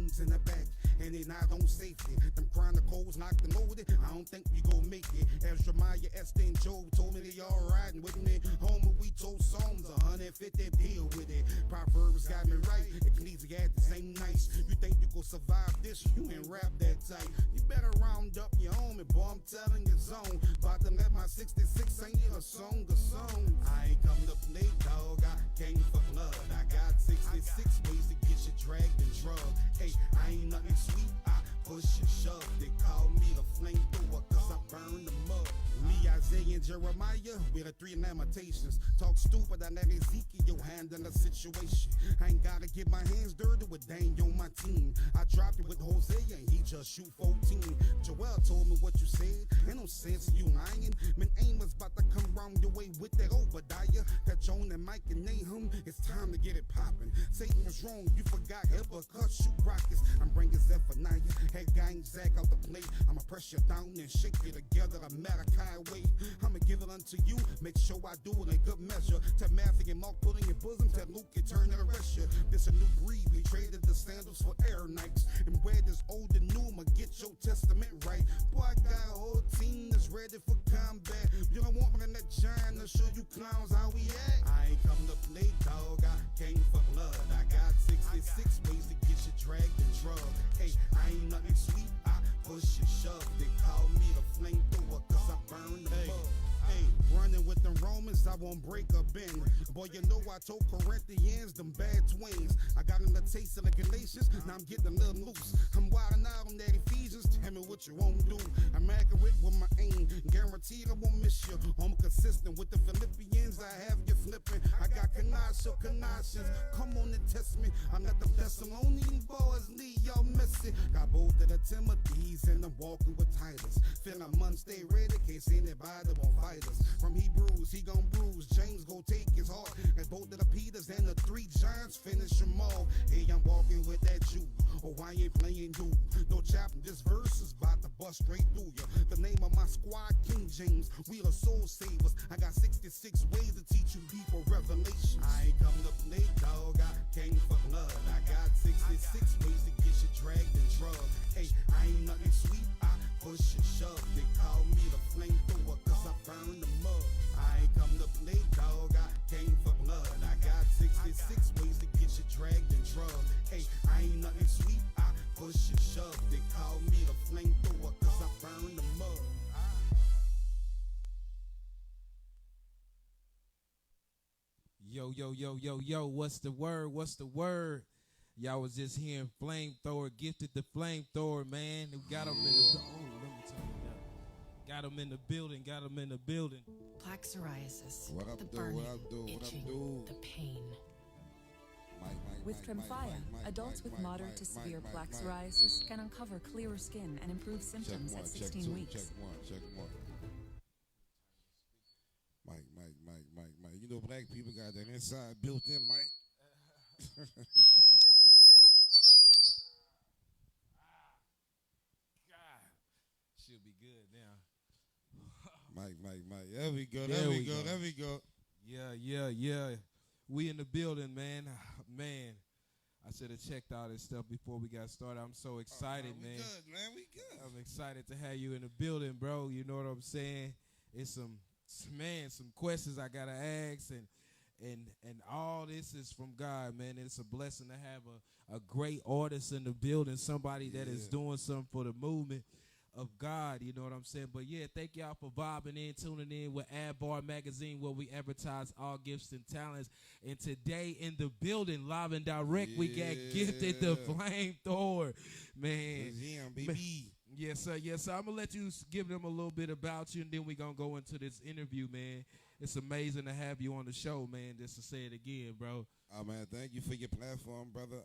goons in the back, and they not on safety. Them chronicles knocked and loaded, I don't think we gon' make it. As Jeremiah, Esther, and Job told me they all riding with me. Homer, we told Psalms 150, deal with it. Proverbs got me right, Ecclesiastes ain't nice. You think you gon' survive this, you ain't rap that tight. You better round up your own, boy, I'm telling you zone. About to let my 66 sing you a song. I ain't come to play, dog, I came for blood. I got 66 ways to get you dragged and drugged. Hey, I ain't nothing sweet, I push and shove. They call me the flamethrower, cause I burn them up. Me, Isaiah, and Jeremiah, we're the three lamentations. Talk stupid, I let Ezekiel handle the situation. I ain't gotta get my hands dirty with Dane on my team. I dropped it with Hosea, and he just shoot 14. Joel told me what you said, ain't no sense you lying. Man, Amos about to come round your way with that Obadiah. That Joan and Mike and Nahum, it's time to get it poppin'. Satan was wrong, you forgot Habakkuk shoot rockets. I'm bringing Zephaniah, head gang Zach out the plate. I'ma press you down and shake you together a Malachi way. I'ma give it unto you, make sure I do it in good measure. Tell Matthew and Mark put in your bosom, tell Luke you turn to the rest you. This a new breed, we traded the sandals for air Nikes. And where this old and new, I'ma get your testament right. Boy, I got a whole team that's ready for combat. You don't want me in that giant to show you clowns how we act. I ain't come to play, dog, I came for blood. I got 66 ways to get you dragged and drugged. Hey, I ain't nothing sweet, I push and shove. They call me the flamethrower, cause I burn the bug. Hey, running with them Romans, I won't break a bend. Boy, you know I told Corinthians, them bad twins. I got them the taste of the Galatians, now I'm getting a little loose. I'm wildin' out on that Ephesians, tell me what you won't do. I'm accurate with my aim, guaranteed I won't miss you. I'm consistent with the Philippians, I have you flipping. I got Colossians, come on and test me. I'm not the Thessalonian boys, need y'all messy. Got both of the Timothys and I'm walking with Titus. Feel a month, stay ready, can't see anybody won't fight us. From Hebrews, he gon' bruise, James gon' take his heart. And both of the Peters and the three giants finish them all. Hey, I'm walking with that Jew, oh I ain't playing you. No chapter, this verse is about to bust straight through you. The name of my squad, King James, we are soul savers. I got 66 ways to teach you people revelation. I ain't come to play, dog, I came for blood. I got 66 ways to get you dragged and drugged. Hey, I ain't nothing sweet, I push and shove. They call me the flamethrower, cause I burn the mud. I ain't come to play, dog, I came for blood. I got 66 ways to get you dragged and drugged. Hey, I ain't nothing sweet, I push and shove. They call me the flamethrower, cause I burn the mud. Yo, what's the word? Y'all was just hearing Flamethrower, Gifted the Flamethrower, man. We got him in the let me turn it down. Got him in the building. Plaque psoriasis, What up, the dude? burning, What up, dude? What up, itching, dude? the pain. With Tremfya, adults with moderate to severe plaque psoriasis can uncover clearer skin and improve symptoms at 16 weeks. Check one. Mike. You know black people got that inside built in, Mike. God, she'll be good now. Mike. There we go. Yeah. We in the building, man. Man, I should have checked all this stuff before we got started. I'm so excited, man. We good. I'm excited to have you in the building, bro. You know what I'm saying? It's some questions I gotta ask, and all this is from God, man. It's a blessing to have a great artist in the building, somebody that is doing something for the movement of God, you know what I'm saying? But yeah, thank y'all for vibing in, tuning in with Ad Bar Magazine, where we advertise all gifts and talents. And today in the building, live and direct, we got Gifted the Flamethrower, man. Yeah, baby. Yes, sir. I'm gonna let you give them a little bit about you, and then we're gonna go into this interview, man. It's amazing to have you on the show, man. Just to say it again, bro. Man, thank you for your platform, brother.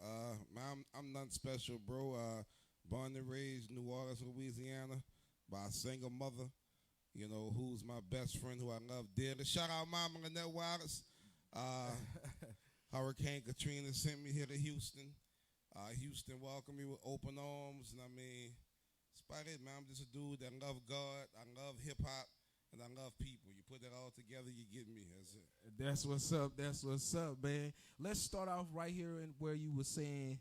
Man, I'm nothing special, bro. Born and raised New Orleans, Louisiana, by a single mother, you know, who's my best friend, who I love dearly. Shout out Mama Lynette Wallace. Hurricane Katrina sent me here to Houston. Houston welcomed me with open arms, and I mean, despite it, man, I'm just a dude that love God, I love hip-hop, and I love people. You put that all together, you get me. That's it. That's what's up, man. Let's start off right here in where you were saying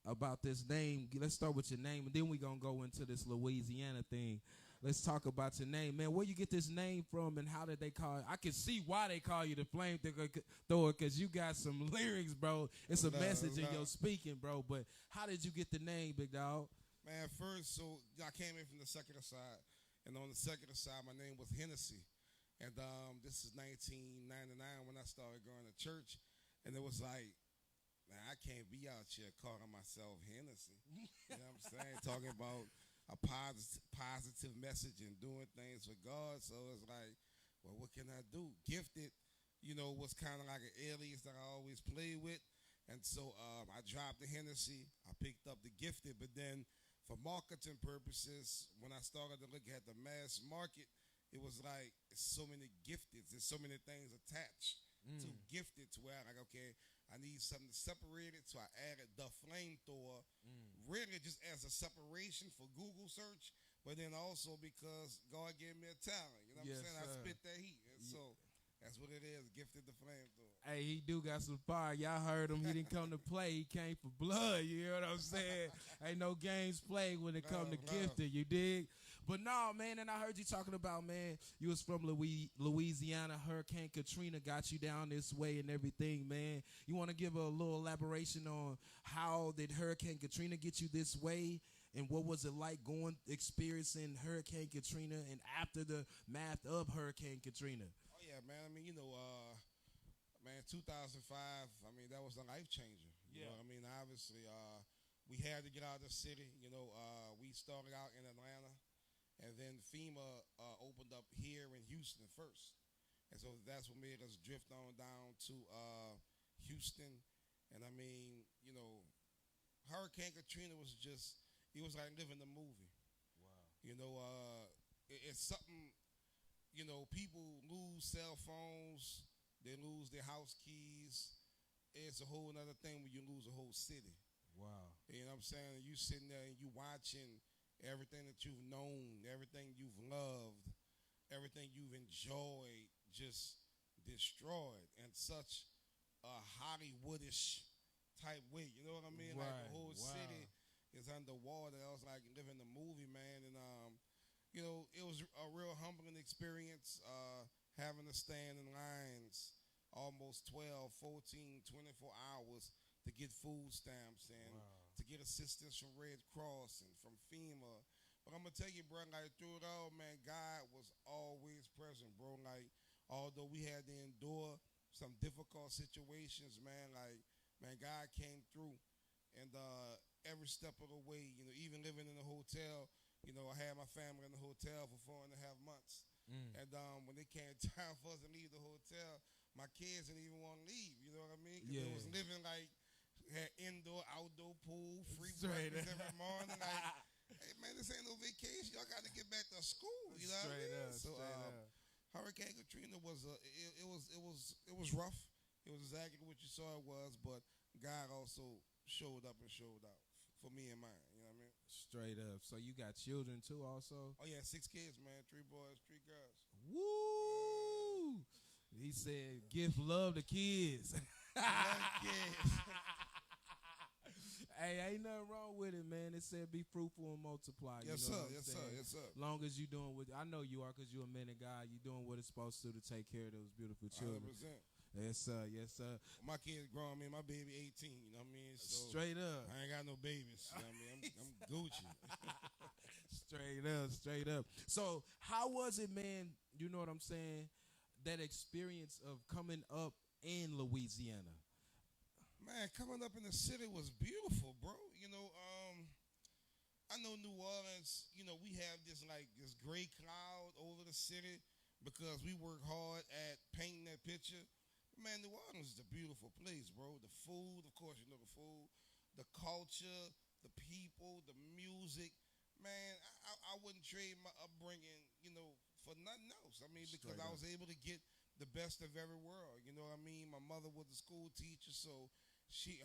about this name. Let's start with your name, and then we're going to go into this Louisiana thing. Let's talk about your name, man. Where you get this name from, and how did they call it? I can see why they call you the Flamethrower, because you got some lyrics, bro. It's a message in your speaking, bro. But how did you get the name, big dog? Man, first, so I came in from the secular side, and on the secular side, my name was Hennessy. And this is 1999 when I started going to church, and it was like, man, I can't be out here calling myself Hennessy. You know what I'm saying? Talking about a positive message and doing things for God. So it's like, well, what can I do? Gifted, was kind of like an alias that I always played with. And so I dropped the Hennessy. I picked up the Gifted. But then for marketing purposes, when I started to look at the mass market, it was like, it's so many Gifteds. There's so many things attached to Gifted to where I'm like, okay, I need something to separate it. So I added DaFlame, really just as a separation for Google search, but then also because God gave me a talent. You know what I'm saying? I spit that heat. And so that's what it is, Gifted the Flamethrower. Hey, he do got some fire. Y'all heard him. He didn't come to play. He came for blood. You know what I'm saying? Ain't no games played when it come to Gifted. You dig? But no, man, and I heard you talking about, man, you was from Louisiana. Hurricane Katrina got you down this way and everything, man. You want to give a little elaboration on how did Hurricane Katrina get you this way? And what was it like experiencing Hurricane Katrina and after the math of Hurricane Katrina? Oh, yeah, man. I mean, 2005, I mean, that was a life changer. You know what I mean? Obviously, we had to get out of the city. We started out in Atlanta, and then FEMA opened up here in Houston first. And so that's what made us drift on down to Houston. And I mean, Hurricane Katrina was just, it was like living the movie. Wow. It's something, people lose cell phones, they lose their house keys. It's a whole other thing when you lose a whole city. Wow. You know what I'm saying? You sitting there and you watching everything that you've known, everything you've loved, everything you've enjoyed just destroyed in such a Hollywoodish type way. You know what I mean? Right. Like the whole city is underwater. I was like living the movie, man. And, it was a real humbling experience having to stand in lines almost 12, 14, 24 hours to get food stamps and to get assistance from Red Cross and from FEMA. But I'm going to tell you, bro, like through it all, man, God was always present, bro. Like, although we had to endure some difficult situations, man, God came through. And every step of the way, even living in a hotel, I had my family in the hotel for 4.5 months. And when it came time for us to leave the hotel, my kids didn't even want to leave, you know what I mean? Because it was living like, had indoor, outdoor pool, free breakfast every morning. Like, hey, man, this ain't no vacation. Y'all got to get back to school, you know what I mean? So Hurricane Katrina was, it was rough. It was exactly what you saw it was, but God also showed up and showed out for me and mine, you know what I mean? Straight up. So you got children too also? Oh, yeah, 6 kids, man. 3 boys, 3 girls. Woo! He said, give love to kids. Love kids. Hey, ain't nothing wrong with it, man. It said be fruitful and multiply. Yes, you know sir. Yes, sir. Yes, sir. Long as you doing what, I know you are because you're a man of God. You're doing what it's supposed to take care of those beautiful children. 100%. Yes, sir. Yes, sir. My kids grown, man. My baby 18, you know what I mean? So straight up. I ain't got no babies, you know what I mean? I'm Gucci. Straight up, straight up. So how was it, man, you know what I'm saying, that experience of coming up in Louisiana? Man, coming up in the city was beautiful, bro. I know New Orleans, we have this gray cloud over the city because we work hard at painting that picture. Man, New Orleans is a beautiful place, bro. The food, of course, you know the food, the culture, the people, the music. Man, I wouldn't trade my upbringing, for nothing else. I mean, because I was able to get the best of every world. You know what I mean? My mother was a school teacher, so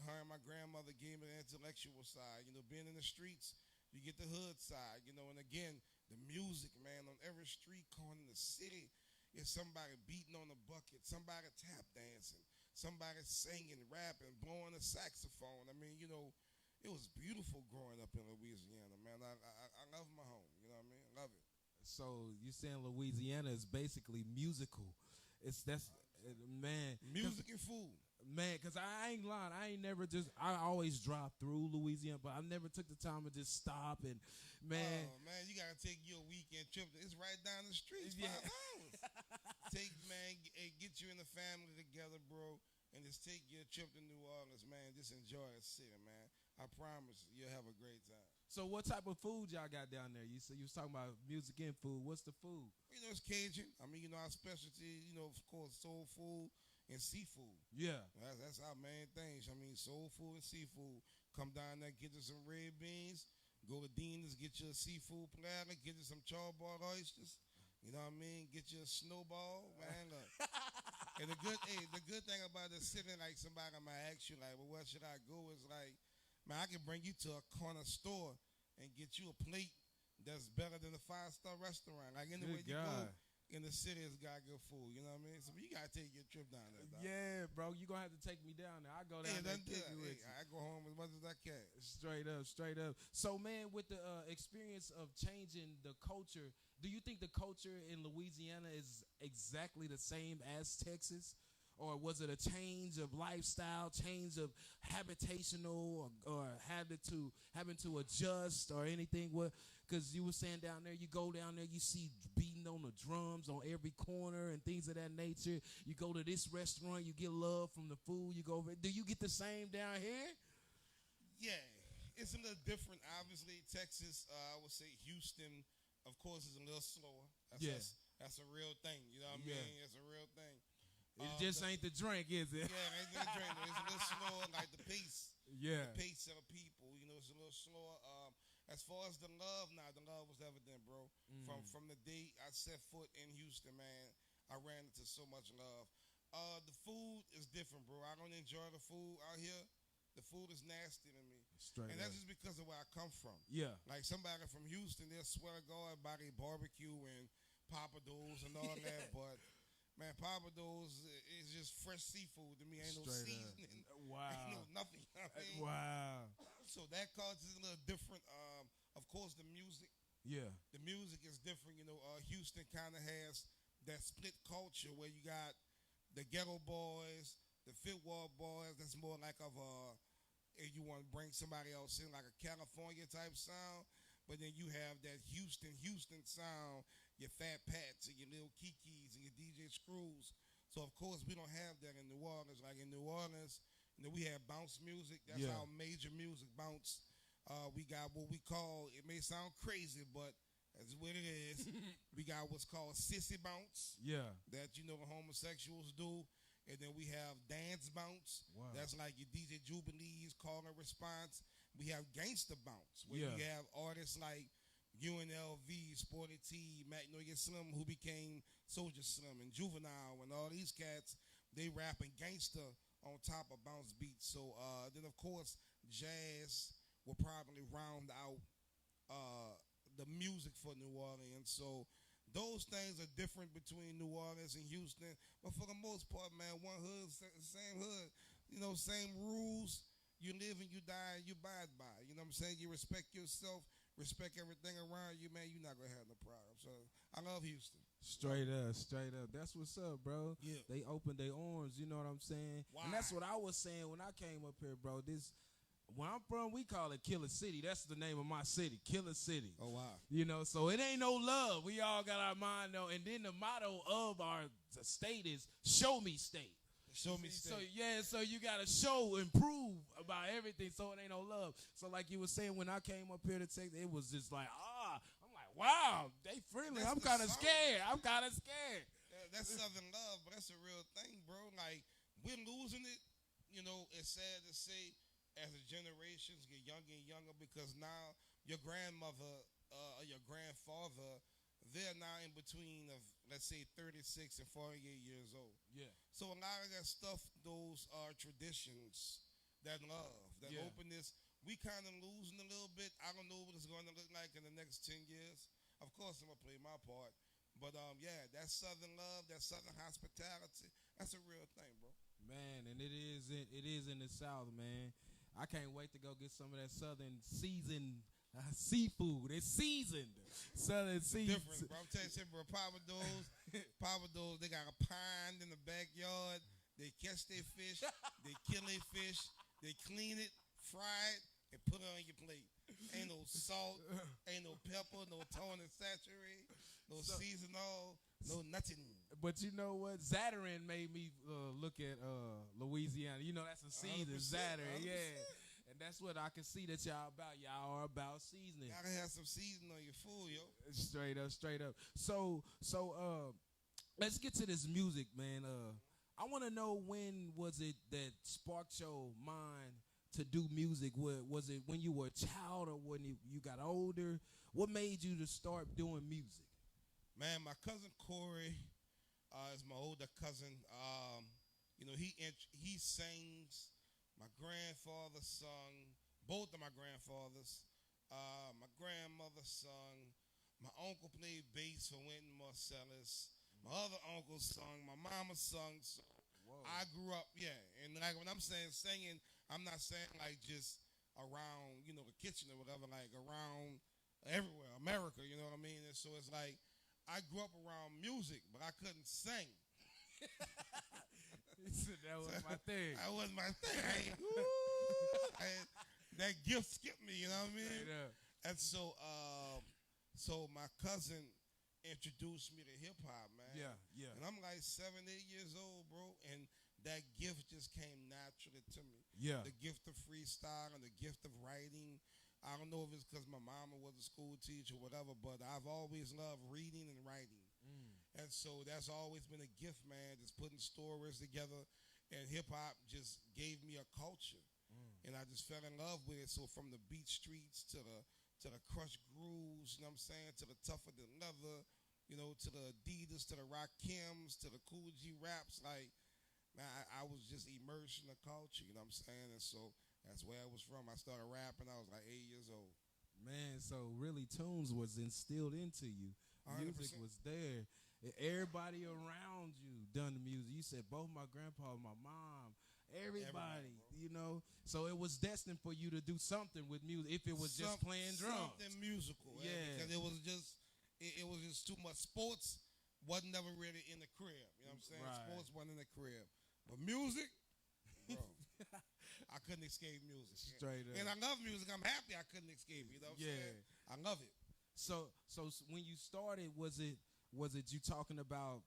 her and my grandmother gave me the intellectual side. Being in the streets, you get the hood side, and again, the music, man, on every street corner in the city is somebody beating on a bucket, somebody tap dancing, somebody singing, rapping, blowing a saxophone. I mean, it was beautiful growing up in Louisiana, man. I love my home. You know what I mean? I love it. So you saying Louisiana is basically musical? Man, music and food. Man, because I ain't lying. I always drive through Louisiana, but I never took the time to just stop and, man. Oh, man, you got to take your weekend trip. It's right down the street. It's 5 hours. Get you and the family together, bro, and just take your trip to New Orleans, man. Just enjoy the city, man. I promise you'll have a great time. So what type of food y'all got down there? You was talking about music and food. What's the food? You know, it's Cajun. I mean, our specialty, of course, soul food and seafood. Yeah. That's our main things. I mean, soul food and seafood. Come down there, get you some red beans. Go to Dina's, get you a seafood platter. Get you some charbroiled oysters. You know what I mean? Get you a snowball, man. And the good thing about it, sitting like somebody might ask you, like, well, where should I go? Is like, man, I can bring you to a corner store and get you a plate that's better than a 5-star restaurant. Like, anywhere you go in the city, it's got good food. You know what I mean? So you got to take your trip down there, dog. Yeah, bro. You're going to have to take me down there. I go down there. I go home as much as I can. Straight up. So, man, with the experience of changing the culture, do you think the culture in Louisiana is exactly the same as Texas? Or was it a change of lifestyle, change of habitational, or having to adjust or anything? Because you were saying down there, you go down there, you see beating on the drums on every corner and things of that nature. You go to this restaurant, you get love from the food. You go over. Do you get the same down here? Yeah, it's a little different. Obviously, Texas, I would say Houston, of course, is a little slower. That's a real thing. You know what I mean? It's a real thing. It just ain't the drink, is it? Yeah, it ain't the drink. It's a little slower, like the pace. Yeah. The pace of the people, it's a little slower. As far as the love was evident, bro. From the day I set foot in Houston, man, I ran into so much love. The food is different, bro. I don't enjoy the food out here. The food is nasty to me. And that's just because of where I come from. Yeah. Like somebody from Houston, they'll swear to God by their barbecue and papados and all that, but man, papados is just fresh seafood to me. Ain't no seasoning. Wow. Ain't no nothing. You know what I mean? Wow. So that causes a little different. Of course, the music. Yeah. The music is different. Houston kind of has that split culture where you got the ghetto boys, the Fifth Ward boys. That's more like if you want to bring somebody else in, like a California type sound. But then you have that Houston sound, your Fat Pats and your Lil Kikis and your DJ Screws. So, of course, we don't have that in New Orleans. Like in New Orleans, we have bounce music. That's our major music, bounce. We got what we call, it may sound crazy, but that's what it is. We got what's called sissy bounce. Yeah. That, the homosexuals do. And then we have dance bounce. Wow. That's like your DJ Jubilees, call and response. We have gangster bounce, where you have artists like UNLV, Sporty T, Magnolia Slim, who became Soulja Slim, and Juvenile, and all these cats, they rapping gangster on top of bounce beats. So then, of course, jazz will probably round out the music for New Orleans. So those things are different between New Orleans and Houston. But for the most part, man, one hood, same hood, same rules. You live and you die and you abide by. You know what I'm saying? You respect yourself, respect everything around you, man. You're not going to have no problem. So I love Houston. Straight up. That's what's up, bro. Yeah. They opened their arms, you know what I'm saying? Wow. And that's what I was saying when I came up here, bro. Where I'm from, we call it Killer City. That's the name of my city, Killer City. Oh, wow. So it ain't no love. We all got our mind on. And then the motto of our state is show me state. Show me state. So you got to show and prove about everything, so it ain't no love. So like you were saying, when I came up here to Texas, it was just like, I'm like, wow, they friendly. I'm kind of scared. That's Southern love, but that's a real thing, bro. Like, we're losing it. It's sad to say, as the generations get younger and younger, because now your grandmother or your grandfather, they're now in between of, let's say, 36 and 48 years old. Yeah. So a lot of that stuff, those are traditions, that love, that openness, we kind of losing a little bit. I don't know what it's going to look like in the next 10 years. Of course, I'm going to play my part. But, that Southern love, that Southern hospitality, that's a real thing, bro. Man, and it is in the South, man. I can't wait to go get some of that southern seasoned seafood. It's seasoned. Southern seasoned. Different, bro. I'm telling you something, bro. Papados, they got a pond in the backyard. They catch their fish. They kill their fish. They clean it, fry it, and put it on your plate. Ain't no salt, ain't no pepper, no tone and saturate, no seasonal, no nothing. But you know what? Zatarin made me look at Louisiana. You know, that's a season, 100%, Zatarin, 100%. yeah. And that's what I can see that y'all about. Y'all are about seasoning. Gotta have some seasoning on your food, yo. Straight up. So, let's get to this music, man. I want to know, when was it that sparked your mind to do music? Was it when you were a child, or when you got older? What made you to start doing music? Man, my cousin Corey is my older cousin. You know, he sings. My grandfather sung. Both of my grandfathers. My grandmother sung. My uncle played bass for Wynton Marsalis. My other uncle sung. My mama sung. So I grew up, and like when I'm saying singing, I'm not saying like just around, you know, the kitchen or whatever, like around everywhere, America, you know what I mean? And so it's like I grew up around music, but I couldn't sing. That was my thing. That was my thing. That gift skipped me, you know what I mean? And so, so my cousin introduced me to hip hop, man. Yeah. And I'm like 7, 8 years old, bro, and that gift just came naturally to me. Yeah. The gift of freestyle and the gift of writing. I don't know if it's because my mama was a school teacher or whatever, but I've always loved reading and writing. And so that's always been a gift, man, just putting stories together. And hip-hop just gave me a culture. And I just fell in love with it. So from the beat streets to the crushed grooves, you know what I'm saying, to the tougher than leather, you know, to the Adidas, to the Rakims, to the Cool G raps, like, man, I was just immersed in the culture, you know what I'm saying? And so that's where I was from. I started rapping, I was like 8 years old. Man, so really tunes was instilled into you. 100%. Music was there. Everybody around you done the music. You said both my grandpa, my mom, everybody, you know. So it was destined for you to do something with music. If it was just playing drums, something musical, yeah. Because it was just too much. Sports wasn't never really in the crib. You know what I'm saying? Right. Sports wasn't in the crib, but music, bro, I couldn't escape music. Straight up. And I love music. I'm happy I couldn't escape it. You know what I'm saying? I love it. So when you started, was it you talking about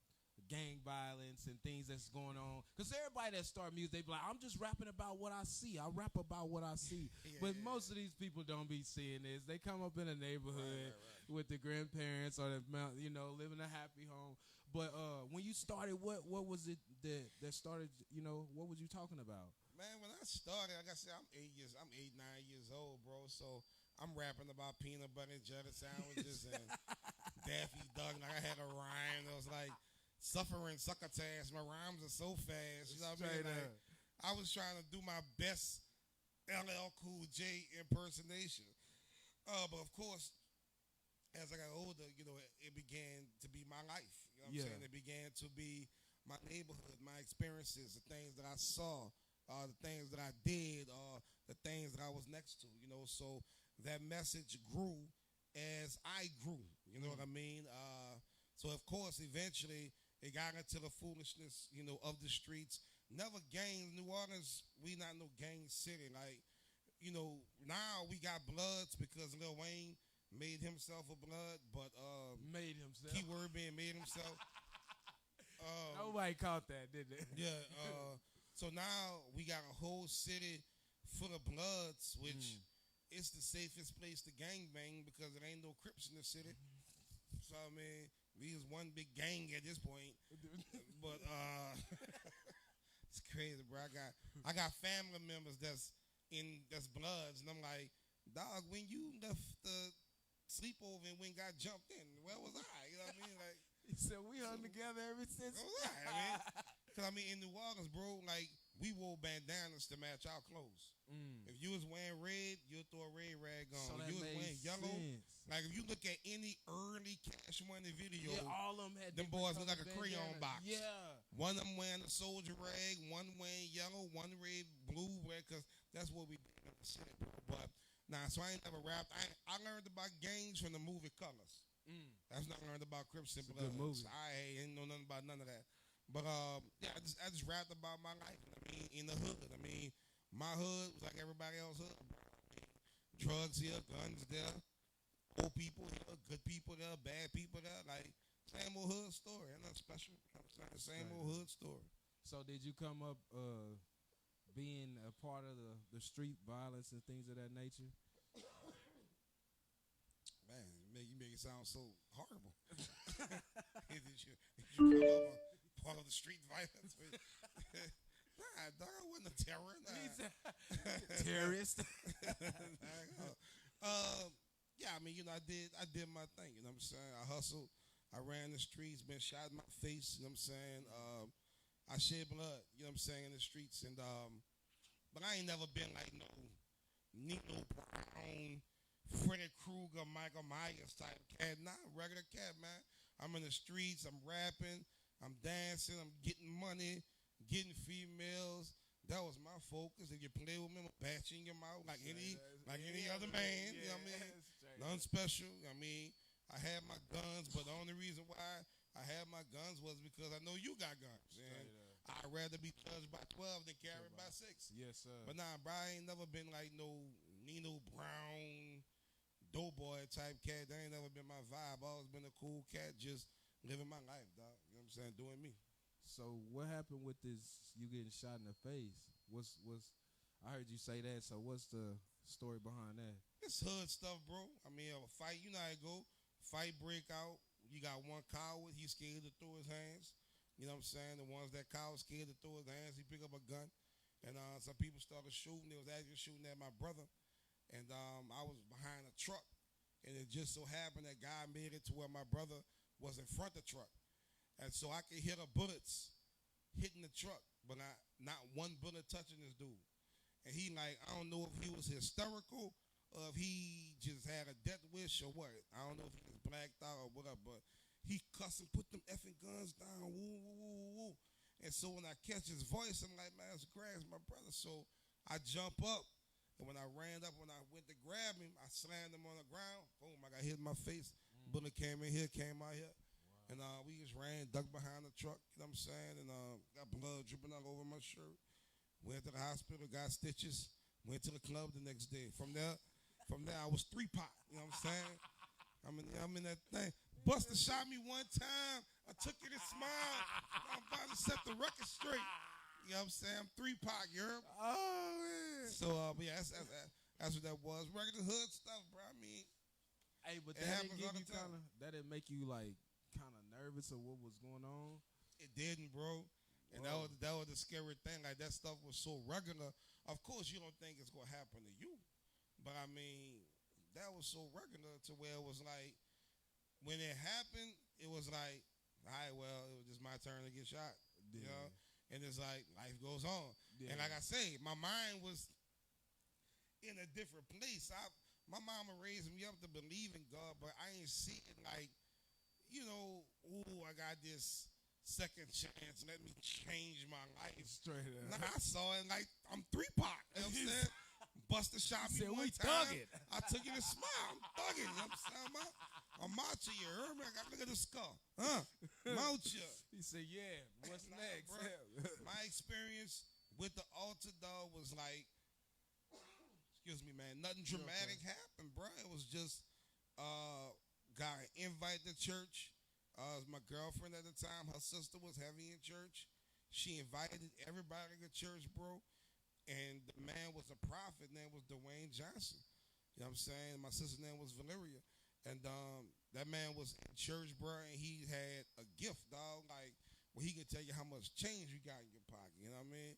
gang violence and things that's going on? Because everybody that start music, they be like, I'm just rapping about what I see. I rap about what I see. But most of these people don't be seeing this. They come up in a neighborhood with the grandparents or you know, living a happy home. But when you started, what was it that started? You know, what was you talking about? Man, when I started, like I said, I'm 9 years old, bro. So I'm rapping about peanut butter and jelly sandwiches and Daffy Duck. Like I had a rhyme that was like suffering succotash. My rhymes are so fast. You know what I mean? Like, I was trying to do my best LL Cool J impersonation. But of course, as I got older, you know, it began to be my life. You know what I'm saying? It began to be my neighborhood, my experiences, the things that I saw, the things that I did, the things that I was next to, you know. So that message grew as I grew, you know what I mean? So, of course, eventually it got into the foolishness, you know, of the streets. Never gangs. New Orleans, we not no gang city. Like, you know, now we got Bloods because Lil Wayne made himself a Blood, but made himself. Keyword being made himself. Nobody caught that, did they? Yeah. So now we got a whole city full of Bloods, which it's the safest place to gangbang because there ain't no Crips in the city. So I mean, we is one big gang at this point. But it's crazy, bro. I got family members that's Bloods, and I'm like, dog, when you left the sleepover and when got jumped in, where was I? You know what I mean? Like, he said we hung together ever since. Because I mean, in New Orleans, bro, like we wore bandanas to match our clothes. If you was wearing red, you'll throw a red rag on. So if you was wearing yellow, like if you look at any early Cash Money video, all of them had them boys look like a crayon box. Yeah. One of them wearing a soldier rag, one wearing yellow, one red, blue, red, because that's what we did. shit, bro. But nah, so I ain't never rapped. I learned about gangs from the movie Colors. That's not learned about Crips and Bloods. Good movie. I ain't know nothing about none of that. But yeah, I just rapped about my life. I mean, in the hood. I mean, my hood was like everybody else's hood, bro. I mean, drugs here, guns there, old people here, good people there, bad people there. Like same old hood story. Ain't nothing special. You know what I'm saying? Same old hood story. So did you come up being a part of the street violence and things of that nature? Man, you make it sound so horrible. did you come up part of the street violence? Nah, dog, I wasn't a terror. Nah. Terrorist. Yeah, I mean, you know, I did my thing. You know what I'm saying? I hustled. I ran the streets. Been shot in my face. You know what I'm saying? I shed blood. You know what I'm saying, in the streets. And but I ain't never been like no Nino Brown, Freddy Krueger, Michael Myers type cat. Nah, regular cat, man. I'm in the streets. I'm rapping. I'm dancing. I'm getting money, getting females. That was my focus. If you play with me, I'm batching your mouth like any other man. You know what I mean? Nothing special. I mean, I had my guns, but the only reason why I had my guns was because I know you got guns. And I'd rather be judged by 12 than carried by 6. Yes, sir. But nah, bro, I ain't never been like no Nino Brown, doughboy type cat. That ain't never been my vibe. I always been a cool cat, just living my life, dog. You know what I'm saying? Doing me. So what happened with this? You getting shot in the face? What's? I heard you say that. So what's the story behind that? It's hood stuff, bro. I mean, a fight, you know how it go. Fight break out. You got one coward. He's scared to throw his hands. You know what I'm saying? The ones that coward scared to throw his hands, he pick up a gun. And some people started shooting. They was actually shooting at my brother. And I was behind a truck. And it just so happened that God made it to where my brother was in front of the truck. And so I could hear the bullets hitting the truck, but not one bullet touching this dude. And he like, I don't know if he was hysterical or if he just had a death wish or what. I don't know if he was blacked out or whatever, but he cussed and put them effing guns down, woo, woo, woo, woo. And so when I catch his voice, I'm like, man, that's Grass, my brother. So I jump up, and when I ran up, when I went to grab him, I slammed him on the ground. Boom, I got hit in my face. Bullet came in here, came out here. And we just ran, ducked behind the truck, you know what I'm saying? And got blood dripping all over my shirt. Went to the hospital, got stitches, went to the club the next day. From there, I was 3-pot, you know what I'm saying? I'm in that thing. Buster shot me one time. I took it and smiled. I'm about to set the record straight. You know what I'm saying? I'm 3-pot, you heard? Oh, man. So, but yeah, that's what that was. Regular hood stuff, bro. I mean, hey, but it that happens didn't all give the you time. that didn't make you like kind of nervous of what was going on? It didn't, bro. And that was the scary thing. Like, that stuff was so regular. Of course, you don't think it's going to happen to you. But, I mean, that was so regular to where it was like, when it happened, it was like, all right, well, it was just my turn to get shot. You know? And it's like, life goes on. Yeah. And like I say, my mind was in a different place. My mama raised me up to believe in God, but I ain't see it like, you know, ooh, I got this second chance. Let me change my life. Straight up. Nah, I saw it like I'm 3-pot. You know what I'm saying? Buster shot me one time. I took it and smiled. I'm thugging. You know what I'm saying? I'm out to you. Heard me? I got look at the skull. I'm out you. He said, yeah, what's next? Bro, my experience with the altar dog was like, excuse me, man, nothing dramatic happened, bro. It was just got an invite to church. My girlfriend at the time, her sister was heavy in church. She invited everybody to church, bro. And the man was a prophet. Name was Dwayne Johnson. You know what I'm saying? My sister's name was Valeria. And that man was in church, bro, and he had a gift, dog. Like, well, he can tell you how much change you got in your pocket. You know what I mean?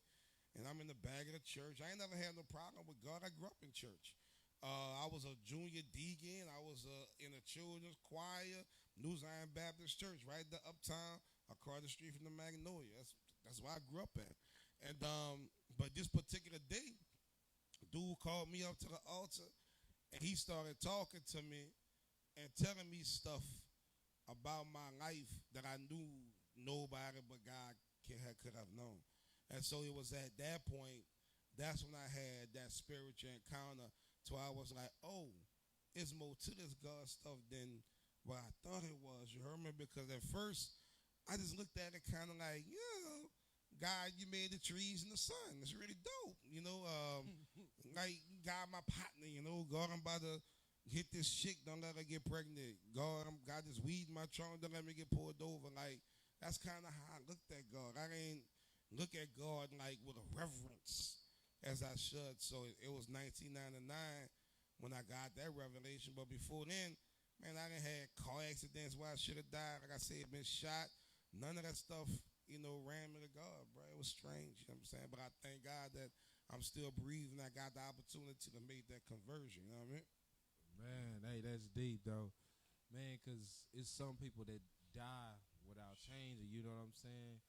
And I'm in the bag of the church. I ain't never had no problem with God. I grew up in church. I was a junior deacon. I was in a children's choir, New Zion Baptist Church, right there uptown, across the street from the Magnolia. That's where I grew up at. And but this particular day, dude called me up to the altar, and he started talking to me and telling me stuff about my life that I knew nobody but God could have known. And so it was at that point that's when I had that spiritual encounter. So I was like, oh, it's more to this God stuff than what I thought it was. You heard me? Because at first, I just looked at it kind of like, God, you made the trees and the sun. It's really dope. Like, God, my partner, God, I'm about to hit this chick. Don't let her get pregnant. God, got this weed in my trunk. Don't let me get pulled over. Like, that's kind of how I looked at God. I didn't look at God, like, with a reverence as I should. So it was 1999 when I got that revelation. But before then, man, I done had car accidents where I should have died. Like I said, been shot. None of that stuff, ran me to God, bro. It was strange, you know what I'm saying? But I thank God that I'm still breathing. I got the opportunity to make that conversion, you know what I mean? Man, hey, that's deep, though. Man, because it's some people that die without changing, you know what I'm saying?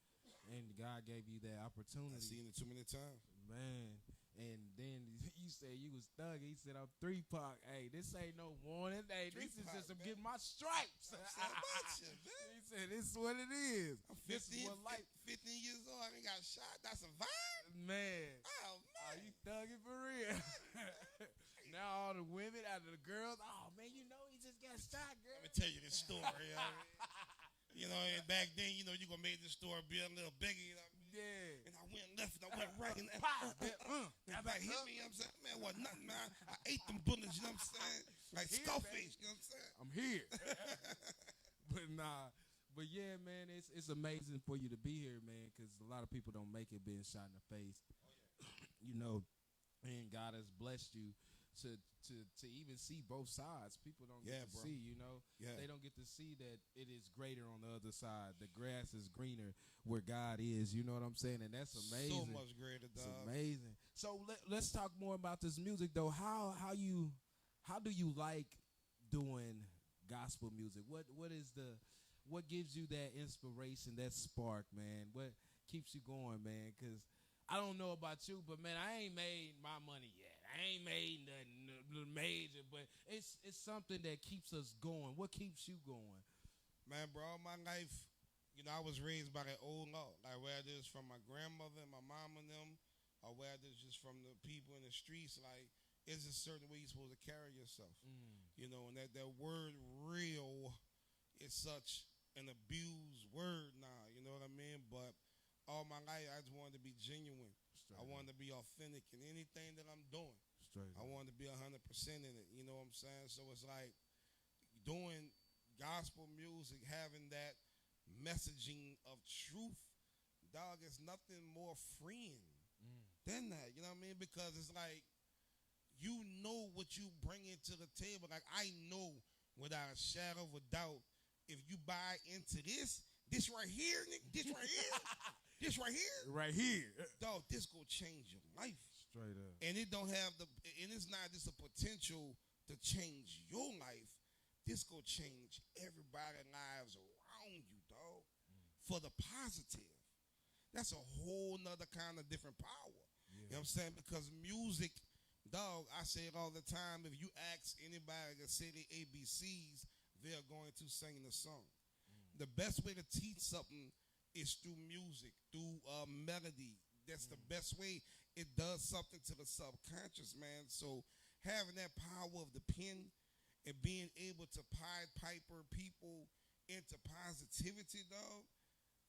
And God gave you that opportunity. I've seen it too many times. Man, and then you said you was thugging. He said, I'm 3-Pac. Hey, this ain't no warning. Hey, this is just I'm getting my stripes. He said, this is what it is. I'm 15 years old. I ain't got shot. That's a vibe? Man. Oh, man. You thugging for real. Now all the women, out of the girls, oh, man, he just got shot, girl. Let me tell you this story. And back then, you going to make this story be a little bigger, you know what I mean? Yeah. And I went left and I went right. And that hit me, you know what I'm saying? Man, what nothing, man. I ate them bullets, you know what I'm saying? Like Scarface, you know what I'm saying? I'm here. But yeah, man, it's amazing for you to be here, man, because a lot of people don't make it being shot in the face. And God has blessed you to even see both sides. People don't get to see, They don't get to see that it is greater on the other side. The grass is greener where God is, you know what I'm saying? And that's amazing. So much greater, dog. It's amazing. So let's talk more about this music, though. How do you like doing gospel music? What gives you that inspiration, that spark, man? What keeps you going, man? Because I don't know about you, but, man, I ain't made my money yet. I ain't made nothing major, but it's something that keeps us going. What keeps you going? Man, bro, all my life, I was raised by that old law. Like, whether it's from my grandmother and my mom and them, or whether it's just from the people in the streets, like, it's a certain way you're supposed to carry yourself. And that word real is such an abused word now, you know what I mean? But all my life, I just wanted to be genuine. I wanted to be authentic in anything that I'm doing. I wanted to be 100% in it, you know what I'm saying? So it's like doing gospel music, having that messaging of truth, dog, is nothing more freeing than that, you know what I mean? Because it's like, what you bring into the table. Like, I know without a shadow of a doubt, if you buy into this right here, nigga, this right here, this right here. Right here. Dog, this gonna change your life. Straight up. And it don't have and it's not just a potential to change your life. This gonna change everybody's lives around you, dog. For the positive. That's a whole nother kind of different power. You know what I'm saying? Because music, dog, I say it all the time, if you ask anybody to say the ABCs, they're going to sing the song. The best way to teach something is through music, through melody. That's the best way. It does something to the subconscious, man. So having that power of the pen and being able to Pied Piper people into positivity, dog,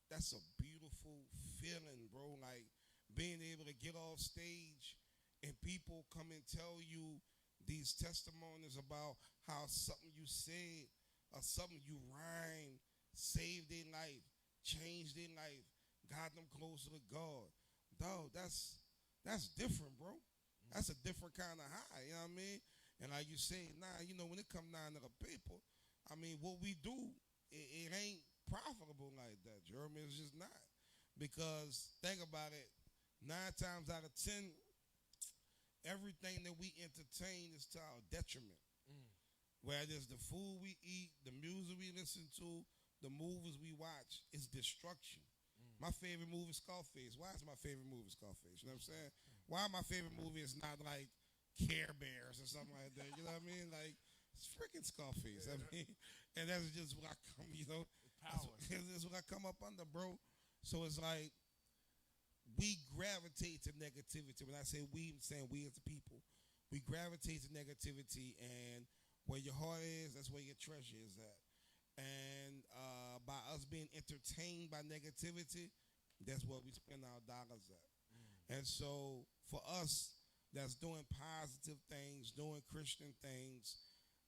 that's a beautiful feeling, bro. Like being able to get off stage and people come and tell you these testimonies about how something you said or something you rhymed saved their life, changed their life, got them closer to God. Dog, that's different, bro. That's a different kind of high, you know what I mean? And like you say, when it comes down to the people, I mean, what we do, it ain't profitable like that, Jeremy. It's just not. Because think about it, 9 times out of 10, everything that we entertain is to our detriment. Whether it's the food we eat, the music we listen to, the movies we watch, it's destruction. My favorite movie is Scarface. Why is my favorite movie Scarface? You know what I'm saying? Why my favorite movie is not like Care Bears or something like that? You know what I mean? Like, it's freaking Scarface. I mean, and that's just what I come, Power. That's what I come up under, bro. So it's like, we gravitate to negativity. When I say we, I'm saying we as a people. We gravitate to negativity, and where your heart is, that's where your treasure is at. And by us being entertained by negativity, that's where we spend our dollars at. And so for us that's doing positive things, doing Christian things,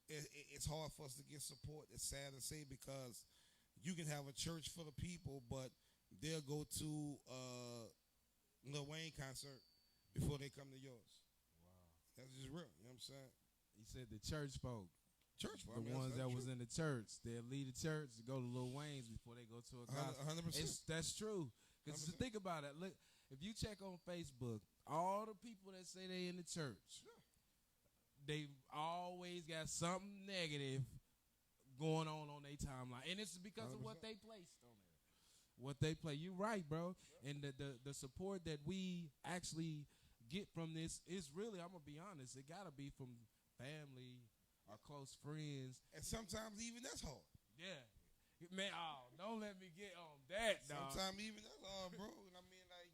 it's hard for us to get support. It's sad to say, because you can have a church full of people, but they'll go to Lil Wayne concert before they come to yours. Wow. That's just real. You know what I'm saying? He said the church folk. Church folk. The ones that was in the church. They'll leave the church to go to Lil Wayne's before they go to a gospel. 100%. That's true. Because think about it. Look, if you check on Facebook, all the people that say they in the church, they always got something negative going on their timeline. And it's because 100%. of what they placed on there. What they play. You're right, bro. And the support that we actually get from this is really, I'm going to be honest, it got to be from family, our close friends. And sometimes even that's hard. Yeah. Man, don't let me get on that, dog. Sometimes even that's hard, bro. I mean, like,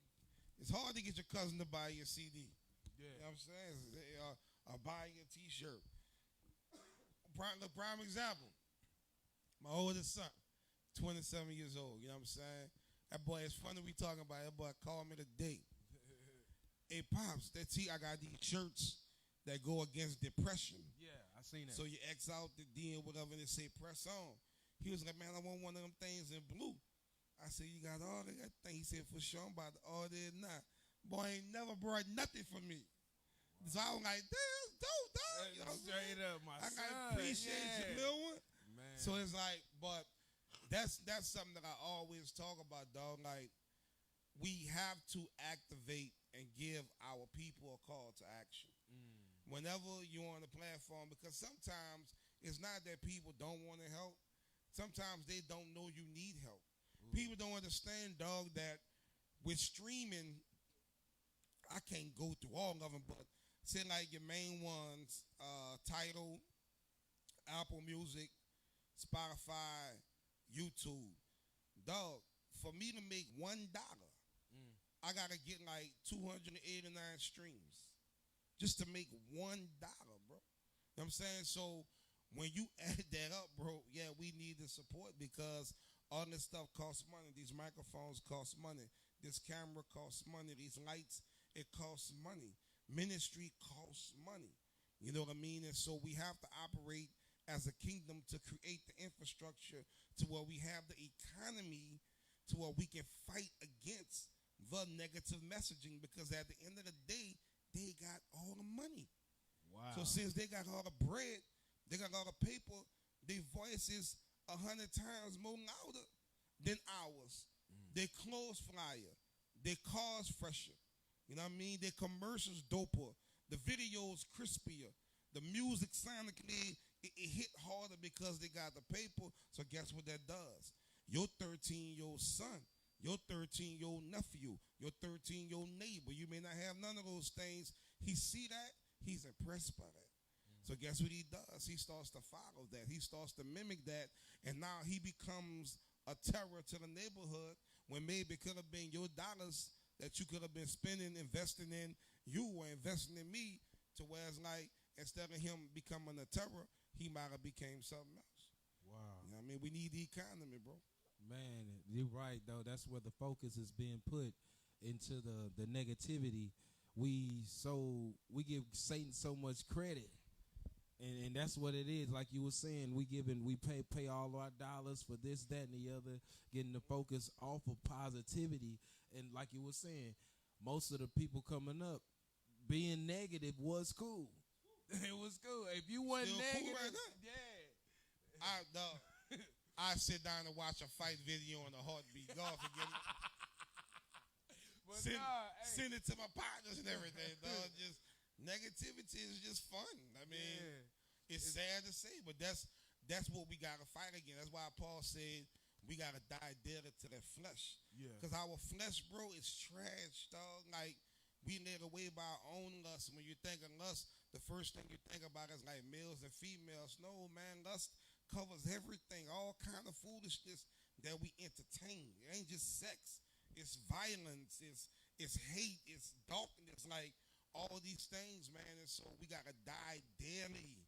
it's hard to get your cousin to buy your CD. Yeah. You know what I'm saying? Or buy your T-shirt. Prime example. My oldest son, 27 years old. You know what I'm saying? That boy, it's funny we talking about it. That boy called me today. Hey, Pops, I got these shirts that go against depression. Yeah, I seen that. So you X out the D and whatever, and they say press on. He was like, man, I want one of them things in blue. I said, you got all that thing? He said, for sure, I'm about to order it now. Boy, ain't never brought nothing for me. Wow. So I was like, damn, dope, dog. You know straight up, my son. I appreciate you, little one. Man. So it's like, but that's something that I always talk about, dog. Like, we have to activate and give our people a call to action. Whenever you're on the platform, because sometimes it's not that people don't want to help. Sometimes they don't know you need help. Ooh. People don't understand, dog, that with streaming, I can't go through all of them, but say like your main ones, Tidal, Apple Music, Spotify, YouTube. Dog, for me to make $1, I got to get like 289 streams just to make $1, bro. You know what I'm saying? So when you add that up, bro, yeah, we need the support, because all this stuff costs money. These microphones cost money. This camera costs money. These lights, it costs money. Ministry costs money. You know what I mean? And so we have to operate as a kingdom to create the infrastructure to where we have the economy to where we can fight against the negative messaging, because at the end of the day, they got all the money. Wow. So since they got all the bread, they got all the paper, their voices 100 times more louder than ours. Their clothes flyer, their cars fresher. You know what I mean? Their commercials doper. The videos crispier. The music sonically, it hit harder because they got the paper. So guess what that does? Your 13-year-old son, your 13-year-old nephew, your 13-year-old neighbor, you may not have none of those things. He see that, he's impressed by that. So guess what he does? He starts to follow that. He starts to mimic that, and now he becomes a terror to the neighborhood, when maybe it could have been your dollars that you could have been spending, investing in you or investing in me, to where it's like, instead of him becoming a terror, he might have became something else. Wow. You know what I mean? We need the economy, bro. Man, you're right, though. That's where the focus is being put into the negativity. We give Satan so much credit, and that's what it is. Like you were saying, we pay all our dollars for this, that, and the other, getting the focus off of positivity. And like you were saying, most of the people coming up, being negative was cool. It was cool. If you weren't Still negative, cool right now. I sit down and watch a fight video on a heartbeat. God forgive me. Send it to my partners and everything, dog. Just negativity is just fun. I mean, it's sad to say, but that's what we gotta fight against. That's why Paul said we gotta die daily to that flesh. Yeah. Because our flesh, bro, is trash, dog. Like, we led away by our own lust. When you think of lust, the first thing you think about is like males and females. No, man, lust covers everything, all kind of foolishness that we entertain. It ain't just sex. It's violence. it's hate, it's darkness, like all these things, man. And so we gotta die daily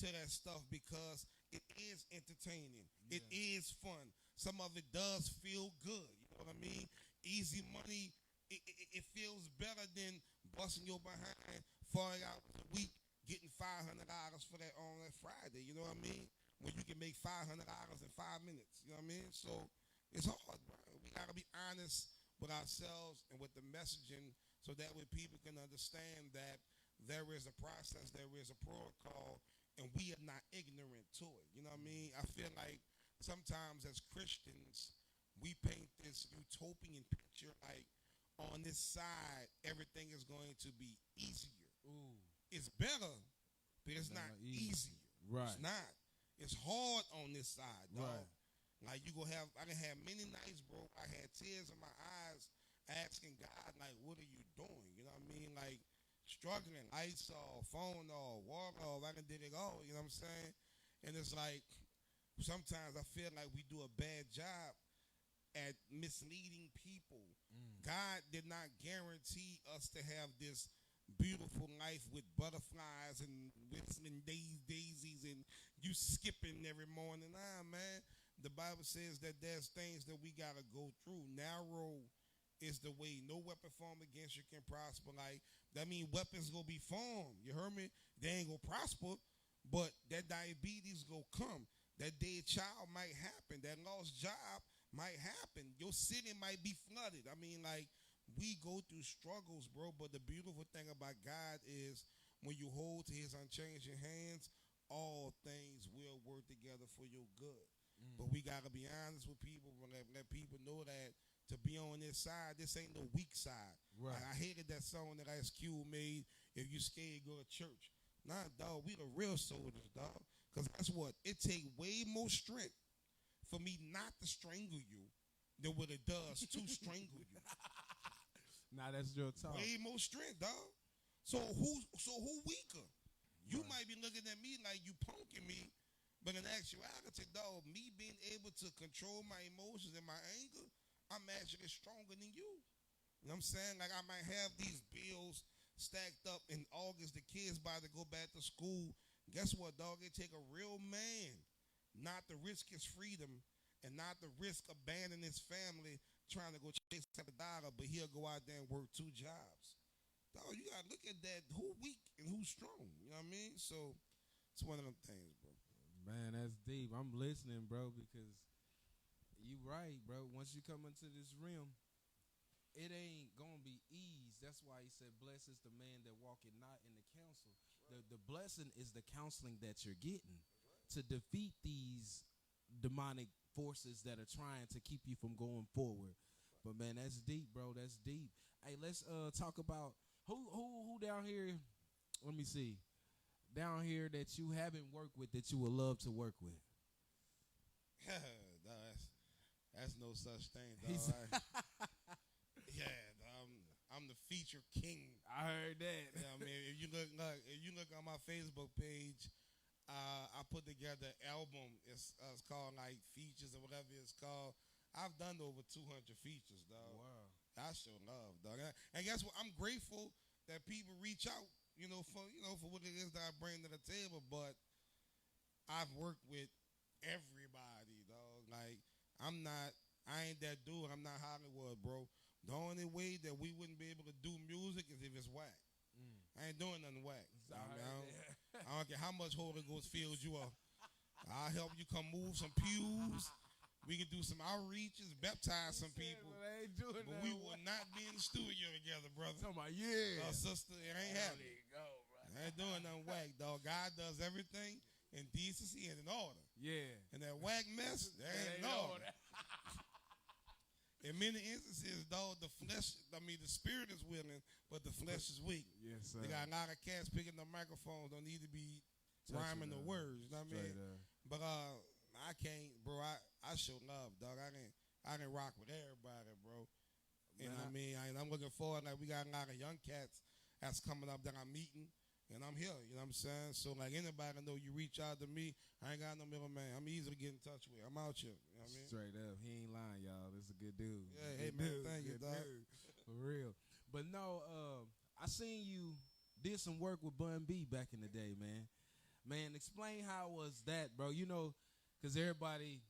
to that stuff because it is entertaining. Yeah. It is fun. Some of it does feel good. You know what I mean? Easy money. It feels better than busting your behind 40 hours a week, getting $500 for that on that Friday. You know what I mean? When you can make $500 in 5 minutes. You know what I mean? So it's hard, bro. We gotta be honest with ourselves and with the messaging, so that way people can understand that there is a process, there is a protocol, and we are not ignorant to it. You know what I mean? I feel like sometimes as Christians, we paint this utopian picture like on this side, everything is going to be easier. Ooh. It's better, but it's not easier. Right. It's not. It's hard on this side, dog. Right. Like I can have many nights, bro. I had tears in my eyes asking God, like, what are you doing? You know what I mean? Like, struggling, lights off, phone off, water off, I done did it all, you know what I'm saying? And it's like, sometimes I feel like we do a bad job at misleading people. God did not guarantee us to have this beautiful life with butterflies and whistling daisies and you skipping every morning. Nah, man. The Bible says that there's things that we got to go through. Narrow is the way. No weapon formed against you can prosper. Like, that means weapons going to be formed. You heard me? They ain't going to prosper, but that diabetes going to come. That dead child might happen. That lost job might happen. Your city might be flooded. I mean, like, we go through struggles, bro, but the beautiful thing about God is when you hold to his unchanging hands, all things will work together for your good. But we got to be honest with people, let people know that to be on this side, this ain't no weak side. Right. Like, I hated that song that Ice Cube made, If You Scared, Go to Church. Nah, dog, we the real soldiers, dog. Because that's what? It take way more strength for me not to strangle you than what it does to strangle you. Nah, that's your talk. Way more strength, dog. So who weaker? You might be looking at me like you punking me, but in actuality, dog, me being able to control my emotions and my anger, I'm actually stronger than you. You know what I'm saying? Like, I might have these bills stacked up in August. The kids about to go back to school. Guess what, dog? It take a real man not to risk his freedom and not to risk abandoning his family trying to go chase $7, but he'll go out there and work 2 jobs. Dog, you got to look at that. Who weak and who's strong? You know what I mean? So it's one of them things, bro. Man, that's deep. I'm listening, bro, because you right, bro. Once you come into this realm, it ain't gonna be ease. That's why he said, blessed is the man that walketh not in the counsel. Right. The blessing is the counseling that you're getting to defeat these demonic forces that are trying to keep you from going forward. But man, that's deep, bro. That's deep. Hey, let's talk about who down here. Let me see. Down here that you haven't worked with that you would love to work with. No, that's no such thing, dog. I'm the feature king. I heard that. Yeah, I mean, if you look on my Facebook page, I put together an album. It's called like Features or whatever it's called. I've done over 200 features, dog. Wow. I sure love, dog. And guess what? I'm grateful that people reach out, for what it is that I bring to the table. But I've worked with everybody, dog. Like, I ain't that dude. I'm not Hollywood, bro. The only way that we wouldn't be able to do music is if it's whack. I ain't doing nothing whack. I don't care how much Holy Ghost fills you up. I'll help you come move some pews. We can do some outreaches, baptize some people. But we will not be in the studio together, brother. Talking about, yeah. Sister, it ain't happening. I ain't doing nothing whack, dog. God does everything in decency and in order. Yeah. And that whack mess, that ain't in order. In many instances, dog, the spirit is willing, but the flesh is weak. Yes, sir. They got a lot of cats picking up microphones, don't need to be rhyming the words, you know what I mean? But I can't, bro. I show love, dog. I didn't rock with everybody, bro. And I'm looking forward. Like, we got a lot of young cats that's coming up that I'm meeting, and I'm here. You know what I'm saying? So, like, anybody know you reach out to me, I ain't got no middleman. I'm easy to get in touch with. I'm out here. You know what I mean? Straight up. He ain't lying, y'all. This is a good dude. Yeah, hey, man, thank you, dog. For real. But no, I seen you did some work with Bun B back in the day, man. Man, explain how was that, bro? You know, because everybody,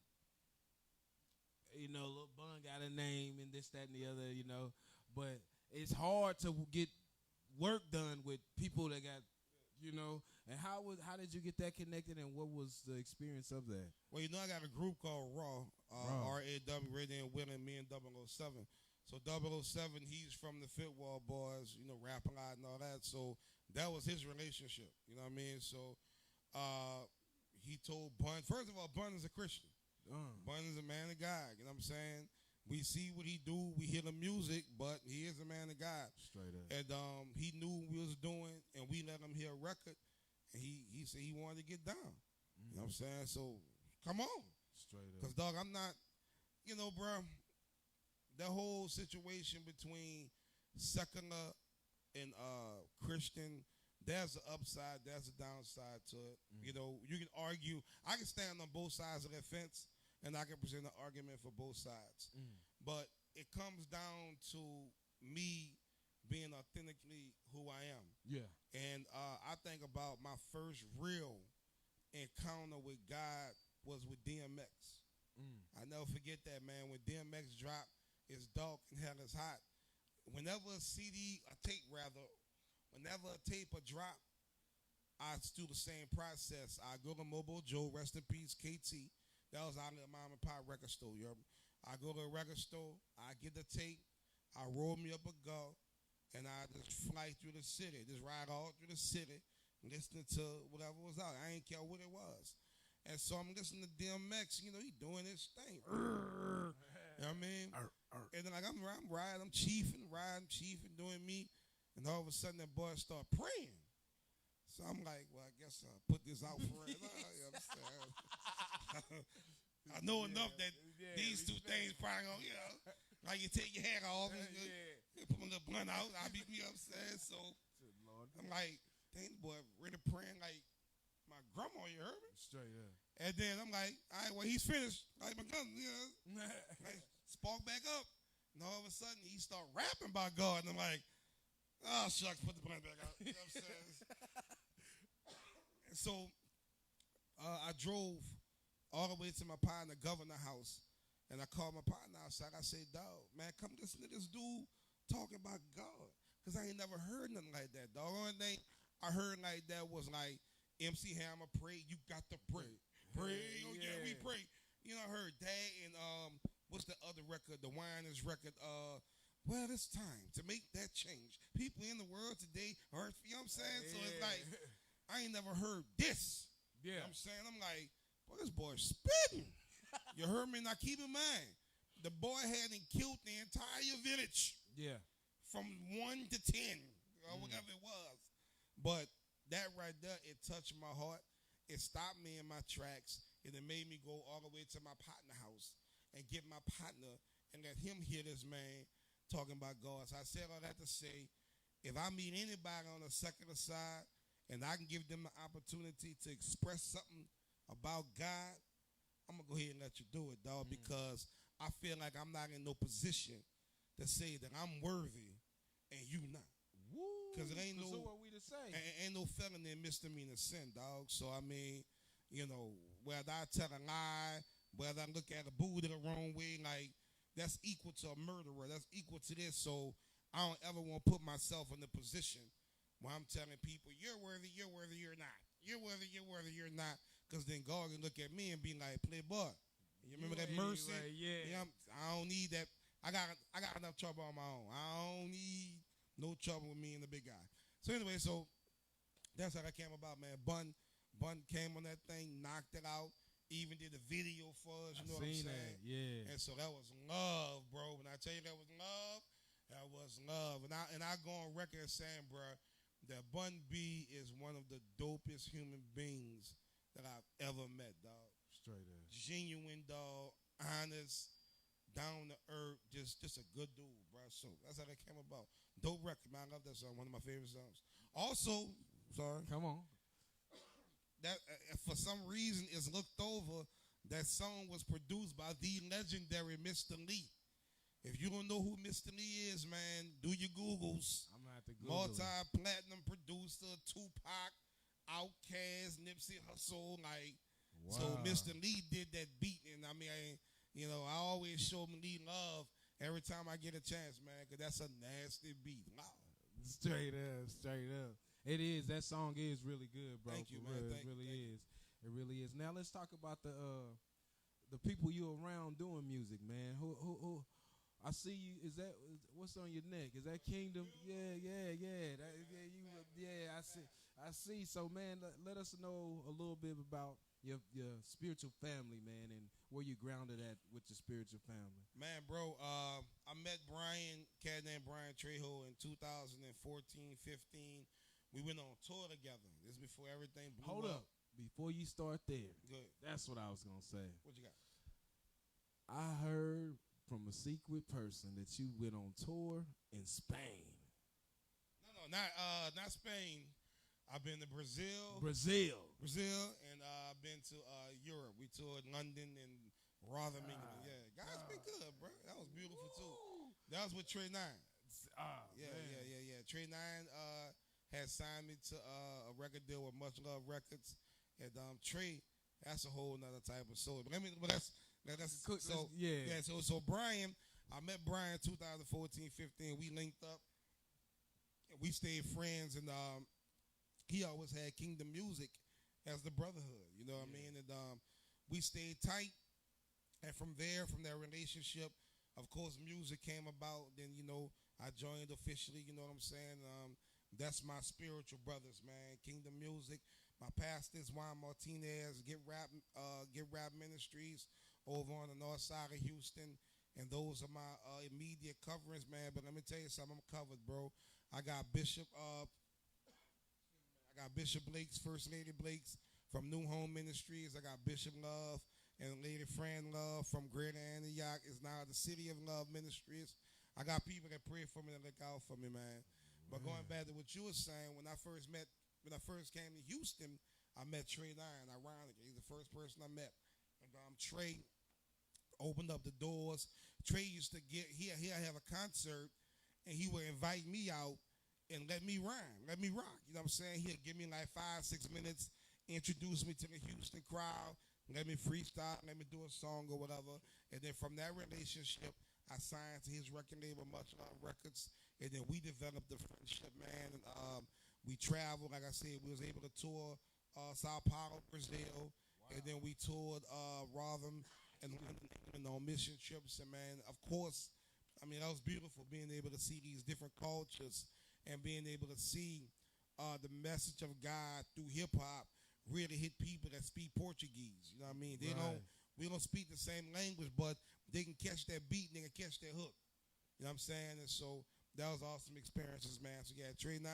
you know, Lil Bun got a name and this, that, and the other, you know. But it's hard to get work done with people that got, you know. And how did you get that connected, and what was the experience of that? Well, you know, I got a group called Raw, R-A-W, Radio and Will, and me and 007. So 007, he's from the Fitwall Boys, you know, rap a lot and all that. So that was his relationship, you know what I mean? So he told Bun, first of all, Bun is a Christian. Bun is a man of God, you know what I'm saying? We see what he do, we hear the music, but he is a man of God. Straight up. And he knew what we was doing, and we let him hear a record, and he said he wanted to get down. Mm-hmm. You know what I'm saying? So come on. Straight up. Because, dog, I'm not, you know, bro, the whole situation between secular and Christian, there's an upside, there's a downside to it. Mm-hmm. You know, you can argue. I can stand on both sides of that fence, and I can present an argument for both sides. Mm-hmm. But it comes down to me being authentically who I am. Yeah. And I think about my first real encounter with God was with DMX. I never forget that, man. When DMX dropped, "It's Dark and Hell is Hot," whenever a tape or drop, I do the same process. I go to Mobile Joe, rest in peace, KT. That was out of the mom and pop record store. You know? I go to a record store, I get the tape, I roll me up a go, and I just fly through the city, just ride all through the city, listening to whatever was out. I ain't care what it was. And so I'm listening to DMX, you know, he doing his thing. You know what I mean? And then like I'm riding, I'm chiefing, doing me. And all of a sudden that boy start praying. So I'm like, well, I guess I'll put this out for it. You understand? I know enough that these two things probably gonna, you know, like you take your hat off and you put my little blunt out, I'll be, you know what I'm saying? So I'm like, dang, the boy really praying like my grandma, you heard me? Straight up. And then I'm like, all right, well, he's finished. Like my cousin, you know, like, spark back up. And all of a sudden, he start rapping about God. And I'm like, oh, shucks, put the blunt back out. You know what I'm saying? And so I drove all the way to my partner, Governor House. And I called my partner outside. I said, dog, man, come listen to this dude talking about God. Because I ain't never heard nothing like that, dog. The only thing I heard like that was like, MC Hammer, pray, you got to pray. Pray, oh yeah, we pray. You know, I heard that and what's the other record, the Winers record, well, it's time to make that change. People in the world today are, you know what I'm saying? So it's like, I ain't never heard this. Yeah. You know what I'm saying? I'm like, boy, this boy's spitting. You heard me? Now keep in mind, the boy hadn't killed the entire village. Yeah. From 1 to 10, or whatever it was. But that right there, it touched my heart. It stopped me in my tracks, and it made me go all the way to my partner house and get my partner and let him hear this man talking about God. So I said all that to say, if I meet anybody on the secular side and I can give them the opportunity to express something about God, I'm going to go ahead and let you do it, dog, because I feel like I'm not in no position to say that I'm worthy and you not. Because it ain't so what we to say? Ain't no felony and misdemeanor sin, dog. So, I mean, you know, whether I tell a lie, whether I look at a booty the wrong way, like, that's equal to a murderer. That's equal to this. So, I don't ever want to put myself in a position where I'm telling people, you're worthy, you're not. You're worthy, you're not. Because then God can look at me and be like, playboy. You remember that mercy? Right, yeah. You know, I don't need that. I got enough trouble on my own. I don't need no trouble with me and the big guy. So anyway, so that's how that came about, man. Bun came on that thing, knocked it out, even did a video for us, you know what I'm saying? That, yeah. And so that was love, bro. When I tell you that was love, that was love. And I go on record saying, bro, that Bun B is one of the dopest human beings that I've ever met, dog. Straight up. Genuine, dog, honest, down to earth, just a good dude, bro. So that's how that came about. Dope record, man. I love that song. One of my favorite songs. Also, sorry. Come on. That for some reason is looked over. That song was produced by the legendary Mr. Lee. If you don't know who Mr. Lee is, man, do your Googles. I'm gonna have to Google it. Multi-platinum producer, Tupac, Outkast, Nipsey Hussle, like. Wow. So Mr. Lee did that beat, and I mean, I always show Lee love every time I get a chance, man, because that's a nasty beat. Wow. Straight up. It is. That song is really good, bro. Thank you, for man. real. It really is. It really is. Now let's talk about the people you around doing music, man. Who I see you. What's on your neck? Is that Kingdom? Yeah. I see. So, man, let us know a little bit about your spiritual family, man, and where you grounded at with your spiritual family. Man, bro, I met cat named Brian Trejo in 2014, 15. We went on tour together. This is before everything blew Hold up. Before you start there. Good. That's what I was going to say. What you got? I heard from a secret person that you went on tour in Spain. No, not Spain. I've been to Brazil, and I've been to Europe. We toured London and Rotherham, England. Yeah, God's been good, bro. That was beautiful too. That was with Trey 9. Yeah. Trey 9 had signed me to a record deal with Much Love Records, and Trey, that's a whole nother type of soul. So Brian, I met Brian 2014, 15. We linked up, and we stayed friends, and he always had Kingdom Music as the brotherhood, you know what I mean? And we stayed tight, and from that relationship, of course, music came about. Then, I joined officially, you know what I'm saying? That's my spiritual brothers, man. Kingdom Music. My pastor is Juan Martinez, Get Rap Ministries over on the north side of Houston. And those are my immediate coverings, man. But let me tell you something, I'm covered, bro. I got Bishop Blake's, First Lady Blake's from New Home Ministries. I got Bishop Love and Lady Fran Love from Greater Antioch. Is now the City of Love Ministries. I got people that pray for me and look out for me, man. But going back to what you were saying, when I first came to Houston, I met Trey 9. Ironically, he's the first person I met. And Trey opened up the doors. Trey used to he'll have a concert, and he would invite me out and let me rhyme, let me rock. You know what I'm saying? He'll give me like 5-6 minutes, introduce me to the Houston crowd, let me freestyle, let me do a song or whatever. And then from that relationship, I signed to his record label, Much Love Records, and then we developed the friendship, man. And we traveled, like I said, we was able to tour Sao Paulo, Brazil, and then we toured Rotherham and on mission trips. And, man, of course, I mean, that was beautiful, being able to see these different cultures and being able to see the message of God through hip-hop really hit people that speak Portuguese. You know what I mean? We don't speak the same language, but they can catch that beat and they can catch that hook. You know what I'm saying? And so that was awesome experiences, man. So, yeah, Trey 9,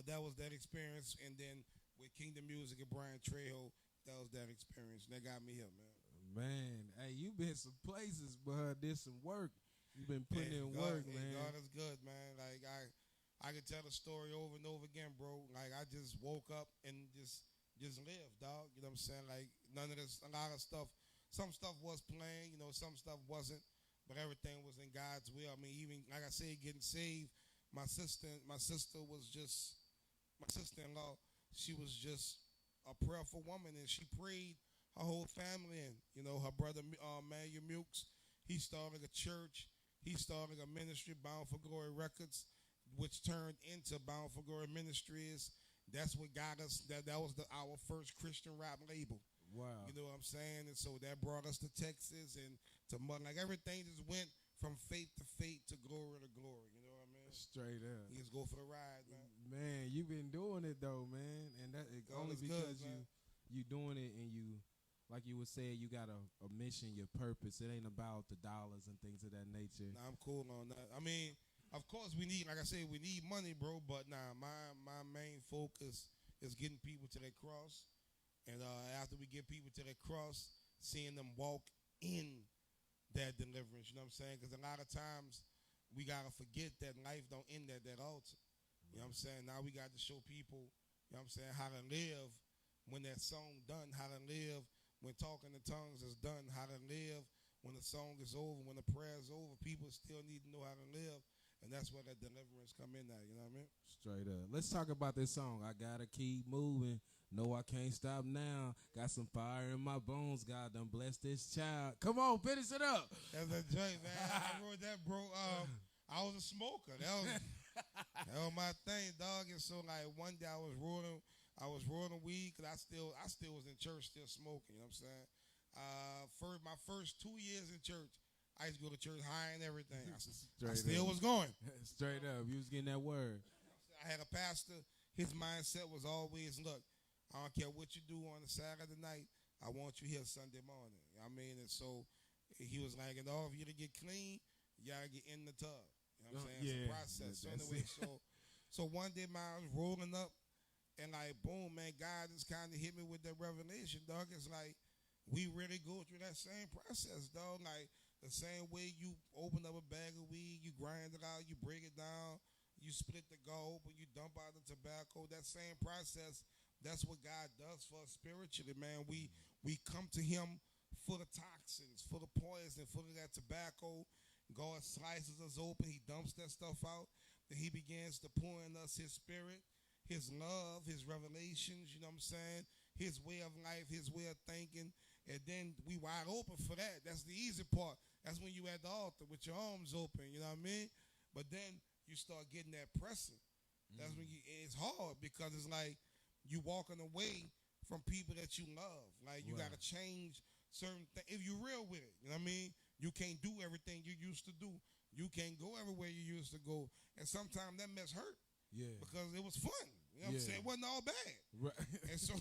that was that experience. And then with Kingdom Music and Brian Trejo, that was that experience. And that got me here, man. Man, hey, you been some places, but did some work. You've been putting in work, man. God is good, man. Like, I could tell the story over and over again, bro. Like, I just woke up and just lived, dog. You know what I'm saying? Like, none of this, a lot of stuff. Some stuff was playing, some stuff wasn't, but everything was in God's will. I mean, even, like I said, getting saved, my sister-in-law, she was just a prayerful woman, and she prayed her whole family in. Her brother, Manuel Mukes, he started a church. He started a ministry, Bound for Glory Records, which turned into Bound for Glory Ministries. That's what got us. That was our first Christian rap label. Wow. You know what I'm saying? And so that brought us to Texas and to like everything just went from faith to faith to glory to glory. You know what I mean? Straight up. You just go for the ride, man. Man, you've been doing it though, man, and that only because you doing it, and you, like you were saying, you got a mission, your purpose. It ain't about the dollars and things of that nature. Nah, I'm cool on that. I mean, of course we need, like I said, we need money, bro. But my main focus is getting people to their cross. And after we get people to their cross, seeing them walk in that deliverance, you know what I'm saying? Because a lot of times we got to forget that life don't end at that altar. You know what I'm saying? Now we got to show people, you know what I'm saying, how to live when that song done, how to live when talking in tongues is done, how to live when the song is over, when the prayer is over, people still need to know how to live. And that's where that deliverance come in at, you know what I mean? Straight up. Let's talk about this song. I gotta keep moving. No, I can't stop now. Got some fire in my bones. God done bless this child. Come on, finish it up. That's a joint, man. I wrote that, bro. I was a smoker. That was my thing, dog. And so, like, one day I was rolling weed because I still was in church, still smoking. You know what I'm saying? My first 2 years in church, I used to go to church high and everything. I still was going. Straight up. You was getting that word. I had a pastor. His mindset was always, look, I don't care what you do on the Saturday night. I want you here Sunday morning. You know what I mean? And so he was like, in order for you to get clean, you got to get in the tub. You know what I'm saying? Yeah. It's a process. So anyway, so one day, man, I was rolling up, and like, boom, man, God just kind of hit me with that revelation, dog. It's like, we really go through that same process, dog. Like, the same way you open up a bag of weed, you grind it out, you break it down, you split the gold, but you dump out the tobacco. That same process, that's what God does for us spiritually, man. We come to him full of toxins, full of poison, full of that tobacco. God slices us open. He dumps that stuff out. Then he begins to pour in us his spirit, his love, his revelations, you know what I'm saying? His way of life, his way of thinking. And then we wide open for that. That's the easy part. That's when you at the altar with your arms open, you know what I mean? But then you start getting that pressing. That's when it's hard because it's like you walking away from people that you love. Like you got to change certain things. If you're real with it, you know what I mean? You can't do everything you used to do. You can't go everywhere you used to go. And sometimes that mess hurt. Yeah. Because it was fun. You know what I'm saying? It wasn't all bad. Right. And so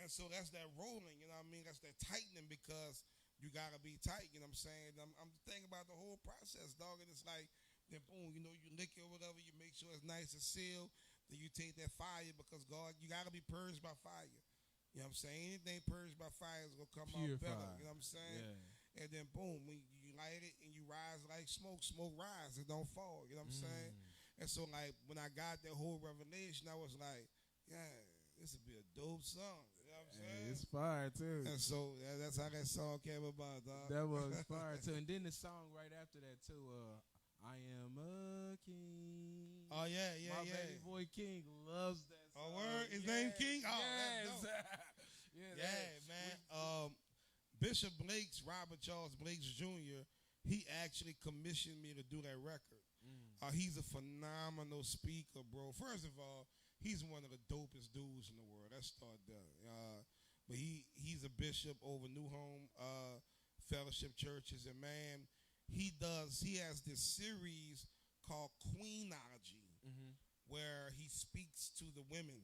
and so that's that rolling, you know what I mean? That's that tightening because you got to be tight, you know what I'm saying? I'm thinking about the whole process, dog, and it's like, then boom, you know, you lick it or whatever, you make sure it's nice and sealed, then you take that fire because God, you got to be purged by fire. You know what I'm saying? Anything purged by fire is going to come out better, you know what I'm saying? Yeah. And then boom, when you light it and you rise like smoke rise, it don't fall, you know what I'm saying? And so like when I got that whole revelation, I was like, yeah, this would be a dope song. You know what I'm saying? Hey, it's fire too. And so that's how that song came about, dog. That was fire too. And then the song right after that too, I Am a King. Oh yeah. My baby boy King loves that song. Oh word? His name King? Oh, yes. Man. Bishop Blake's, Robert Charles Blake's Jr., he actually commissioned me to do that record. He's a phenomenal speaker, bro. First of all, he's one of the dopest dudes in the world. Let's start there. But he's a bishop over New Home Fellowship Churches. And, man, he has this series called Queenology where he speaks to the women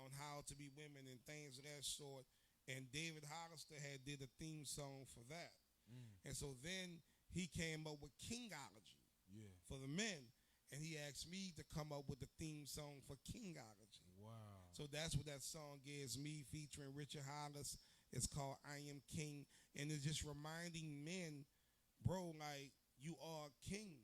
on how to be women and things of that sort. And David Hollister did a theme song for that. And so then he came up with Kingology for the men. And he asked me to come up with the theme song for Kingology. Wow. So that's what that song is, me featuring Richard Hollis. It's called I Am King. And it's just reminding men, bro, like, you are a king.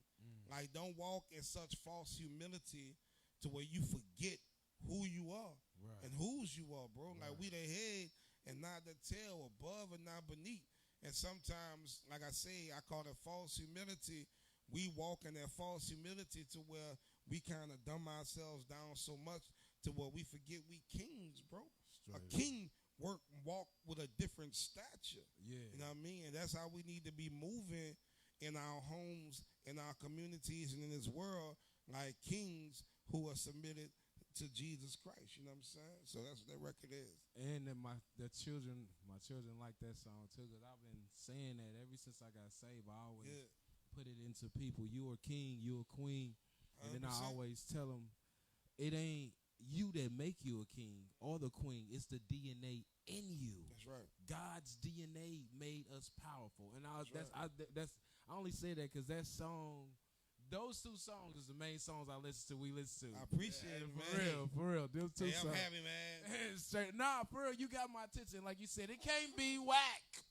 Like, don't walk in such false humility to where you forget who you are and whose you are, bro. Like, we the head and not the tail, above and not beneath. And sometimes, like I say, I call it false humility. We walk in that false humility to where we kind of dumb ourselves down so much to where we forget we kings, bro. A king walk with a different stature. Yeah. You know what I mean? And that's how we need to be moving in our homes, in our communities, and in this world, like kings who are submitted to Jesus Christ. You know what I'm saying? So that's what that record is. And then my children like that song too, because I've been saying that ever since I got saved. I always put it into people. You are king, you are queen. And 100%. Then I always tell them, it ain't you that make you a king or the queen. It's the DNA in you. That's right. God's DNA made us powerful. And I only say that because that song, those two songs is the main songs I listen to. We listen to. I appreciate it, man. For real. Those two songs. I'm happy, man. Straight, nah, for real, you got my attention. Like you said, it can't be whack.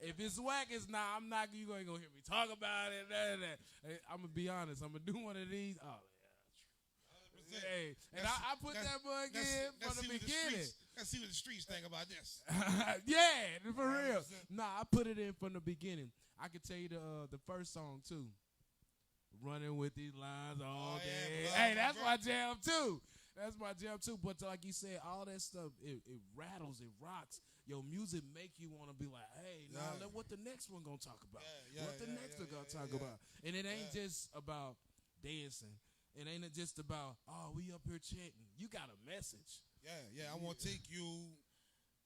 If it's whack, it's not. I'm not. You ain't gonna hear me talk about it. Hey, I'm gonna be honest. I'm gonna do one of these. Oh, yeah. Hey, and I put that bug in from the beginning. Let's see what the streets think about this. Yeah, for real. Nah, I put it in from the beginning. I could tell you the first song too. Running with these lines all day. Hey, that's my jam too. That's my jam too. But like you said, all that stuff, it rattles, it rocks. Your music make you want to be like, hey, now what the next one gonna talk about? What the next one gonna talk about? And it ain't just about dancing. It ain't just about, oh, we up here chanting. You got a message. Yeah. I want to take you,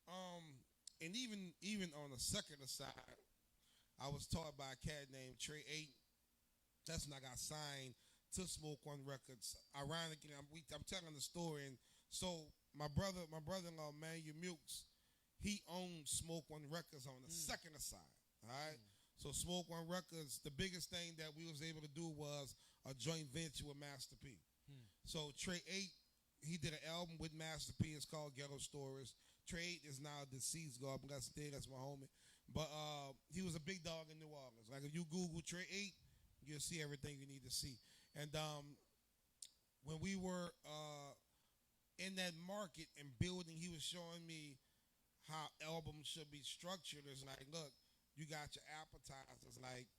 and even on the secular side, I was taught by a cat named Trey 8. That's when I got signed to Smoke One Records. Ironically, I'm telling the story, and so my brother-in-law, Manuel Mukes, he owned Smoke One Records on the secular side. All right, so Smoke One Records, the biggest thing that we was able to do was a joint venture with Master P. So Trey 8, he did an album with Master P. It's called Ghetto Stories. Trey 8 is now deceased. God bless him. That's my homie. But he was a big dog in New Orleans. Like if you Google Trey 8, you'll see everything you need to see. And when we were in that market and building, he was showing me how albums should be structured. It's like, look, you got your appetizers. Like,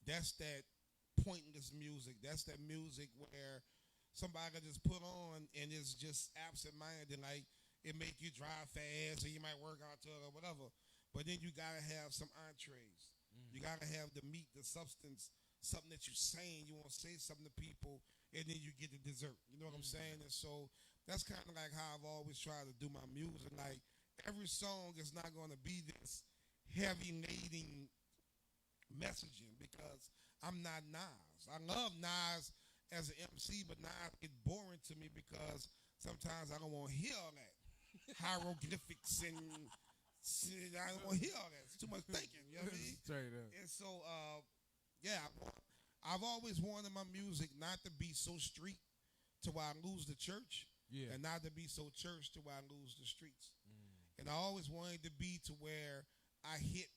that's that pointless music. That's that music where somebody can just put on and it's just absent-minded. Like, it make you drive fast or you might work out to it or whatever. But then you got to have some entrees. You got to have the meat, the substance, something that you're saying. You want to say something to people, and then you get the dessert. You know what I'm saying? And so that's kind of like how I've always tried to do my music. Like, every song is not going to be this heavy-laden messaging because I'm not Nas. I love Nas as an MC, but Nas gets boring to me because sometimes I don't want to hear all that. Hieroglyphics and I don't want to hear all that. It's too much thinking. You know what I mean? Straight up. And so, I've always wanted my music not to be so street to where I lose the church, and not to be so church to where I lose the streets. And I always wanted to be to where I hit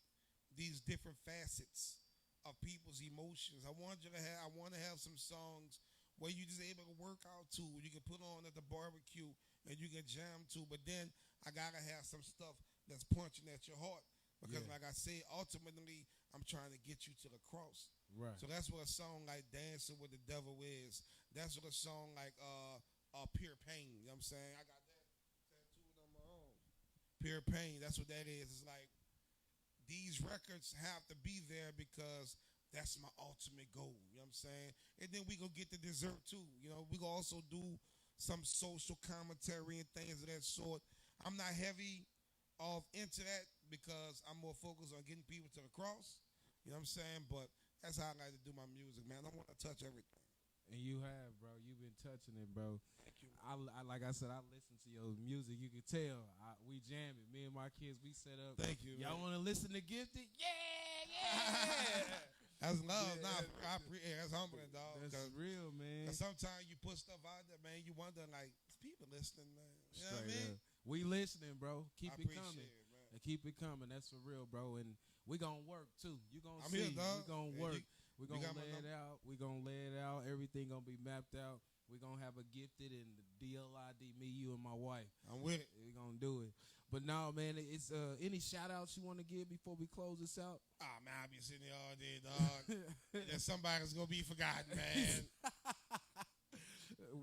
these different facets of people's emotions. I want to have some songs where you just able to work out to, you can put on at the barbecue and you can jam to. But then I gotta have some stuff that's punching at your heart because, like I say, ultimately I'm trying to get you to the cross. Right. So that's what a song like "Dancing with the Devil" is. That's what a song like "Pure Pain." You know what I'm saying? I got that tattooed on my arm. Pure Pain. That's what that is. It's like these records have to be there because that's my ultimate goal. You know what I'm saying? And then we gonna get the dessert too. You know, we gonna also do some social commentary and things of that sort. I'm not heavy off into that because I'm more focused on getting people to the cross. You know what I'm saying? But that's how I like to do my music, man. I want to touch everything. And you have, bro. You've been touching it, bro. Thank you. I like I said, I listen to your music. You can tell. We jam it. Me and my kids, we set up. Thank you. Y'all want to listen to Gifted? Yeah. That's love. That's humbling, dog. That's real, man. Because sometimes you put stuff out there, man, you wonder, like, is people listening, man? You know what I mean? We listening, bro. Keep it coming. It, man. And keep it coming. That's for real, bro. And we going to work, too. You going to I'm see. here, dog. We going to work. We going to got my lay it out. We going to lay it out. Everything going to be mapped out. We going to have a Gifted and the DLID, me, you, and my wife. I'm with it. We going to do it. But no, man, it's any shout-outs you want to give before we close this out? Ah, man, I'll be sitting here all day, dog. There's somebody's going to be forgotten, man.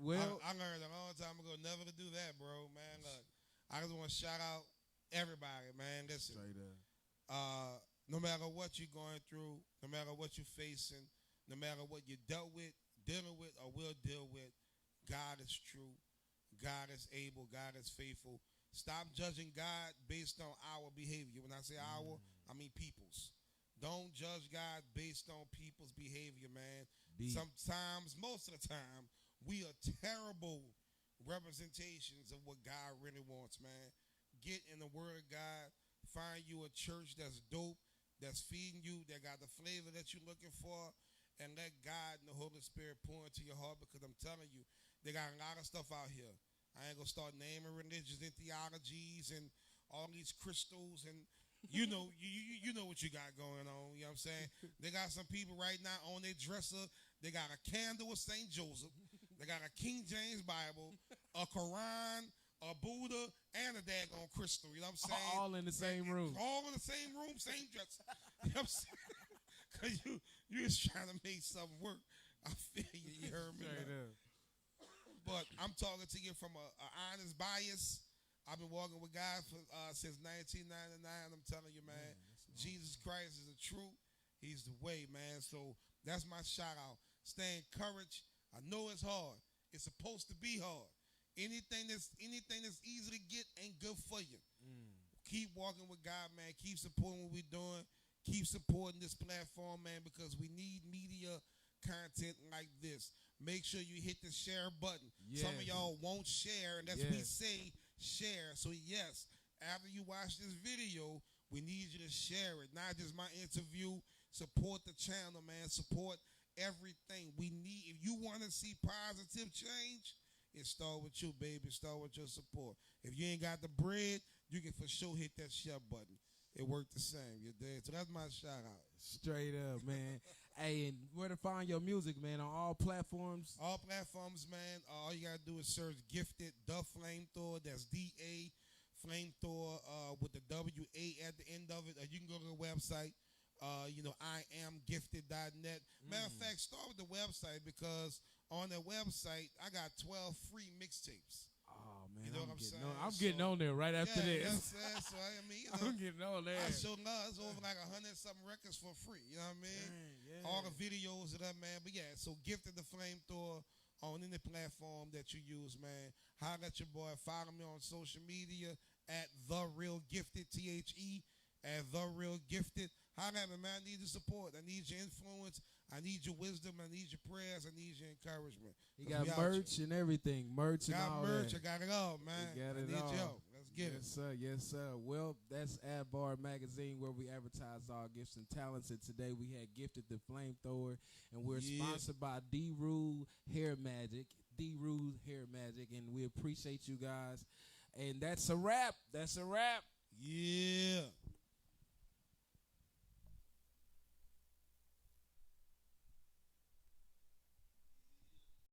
Well, I learned a long time ago never to do that, bro, man. Look, I just want to shout out everybody, man. Listen, straight up. No matter what you're going through, no matter what you're facing, no matter what you dealt with, dealing with, or will deal with, God is true. God is able. God is faithful. Stop judging God based on our behavior. When I say our, I mean people's. Don't judge God based on people's behavior, man. Sometimes, most of the time, we are terrible representations of what God really wants, man. Get in the Word of God. Find you a church that's dope, that's feeding you, that got the flavor that you're looking for, and let God and the Holy Spirit pour into your heart, because I'm telling you, they got a lot of stuff out here. I ain't going to start naming religions and theologies and all these crystals, and you know you know what you got going on. You know what I'm saying? They got some people right now on their dresser. They got a candle of St. Joseph. They got a King James Bible, a Quran, a Buddha, and a daggone crystal. You know what I'm saying? All in the same room. All in the same room, same dress. You know what I'm saying? Because you was trying to make something work. I feel you. You heard me? But I'm talking to you from a honest bias. I've been walking with God since 1999. I'm telling you, man, Jesus Christ is the truth. He's the way, man. So that's my shout out. Stay encouraged. I know it's hard. It's supposed to be hard. Anything that's easy to get ain't good for you. Keep walking with God, man. Keep supporting what we're doing. Keep supporting this platform, man, because we need media content like this. Make sure you hit the share button. Yes. Some of y'all won't share, and that's what we say, share. So, yes, after you watch this video, we need you to share it. Not just my interview. Support the channel, man. Support everything. We need, if you want to see positive change, it start with you, baby. Start with your support. If you ain't got the bread, you can for sure hit that share button. It worked the same. You're dead. So that's my shout out. Straight up, man. Hey, and where to find your music, man? On all platforms? All platforms, man. All you got to do is search Gifted DaFlame Thowa. That's D-A Flamethrower with the W-A at the end of it. You can go to the website. IamGifted.net. Matter of fact, start with the website because on that website, I got 12 free mixtapes. Oh, man. You know what I'm saying? I'm getting on there right after this. You know what I'm saying? So, I mean, I'm getting on there. I show love. It's over like 100-something records for free. You know what I mean? Dang, All the videos of that, man. But yeah, so Gifted the Flamethrower on any platform that you use, man. Holler at your boy. Follow me on social media at The Real Gifted, THE, at The Real Gifted. Holler at me, man. I need your support. I need your influence. I need your wisdom. I need your prayers. I need your encouragement. You got merch and everything. Merch and all merch. that. I got it all, man. You got it I need all. your help. Let's get it. Yes, sir. Yes, sir. Well, that's Ad Bar Magazine where we advertise our gifts and talents. And today we had Gifted the Flamethrower. And we're sponsored by D-Rule Hair Magic. D-Rule Hair Magic. And we appreciate you guys. And that's a wrap. That's a wrap. Yeah.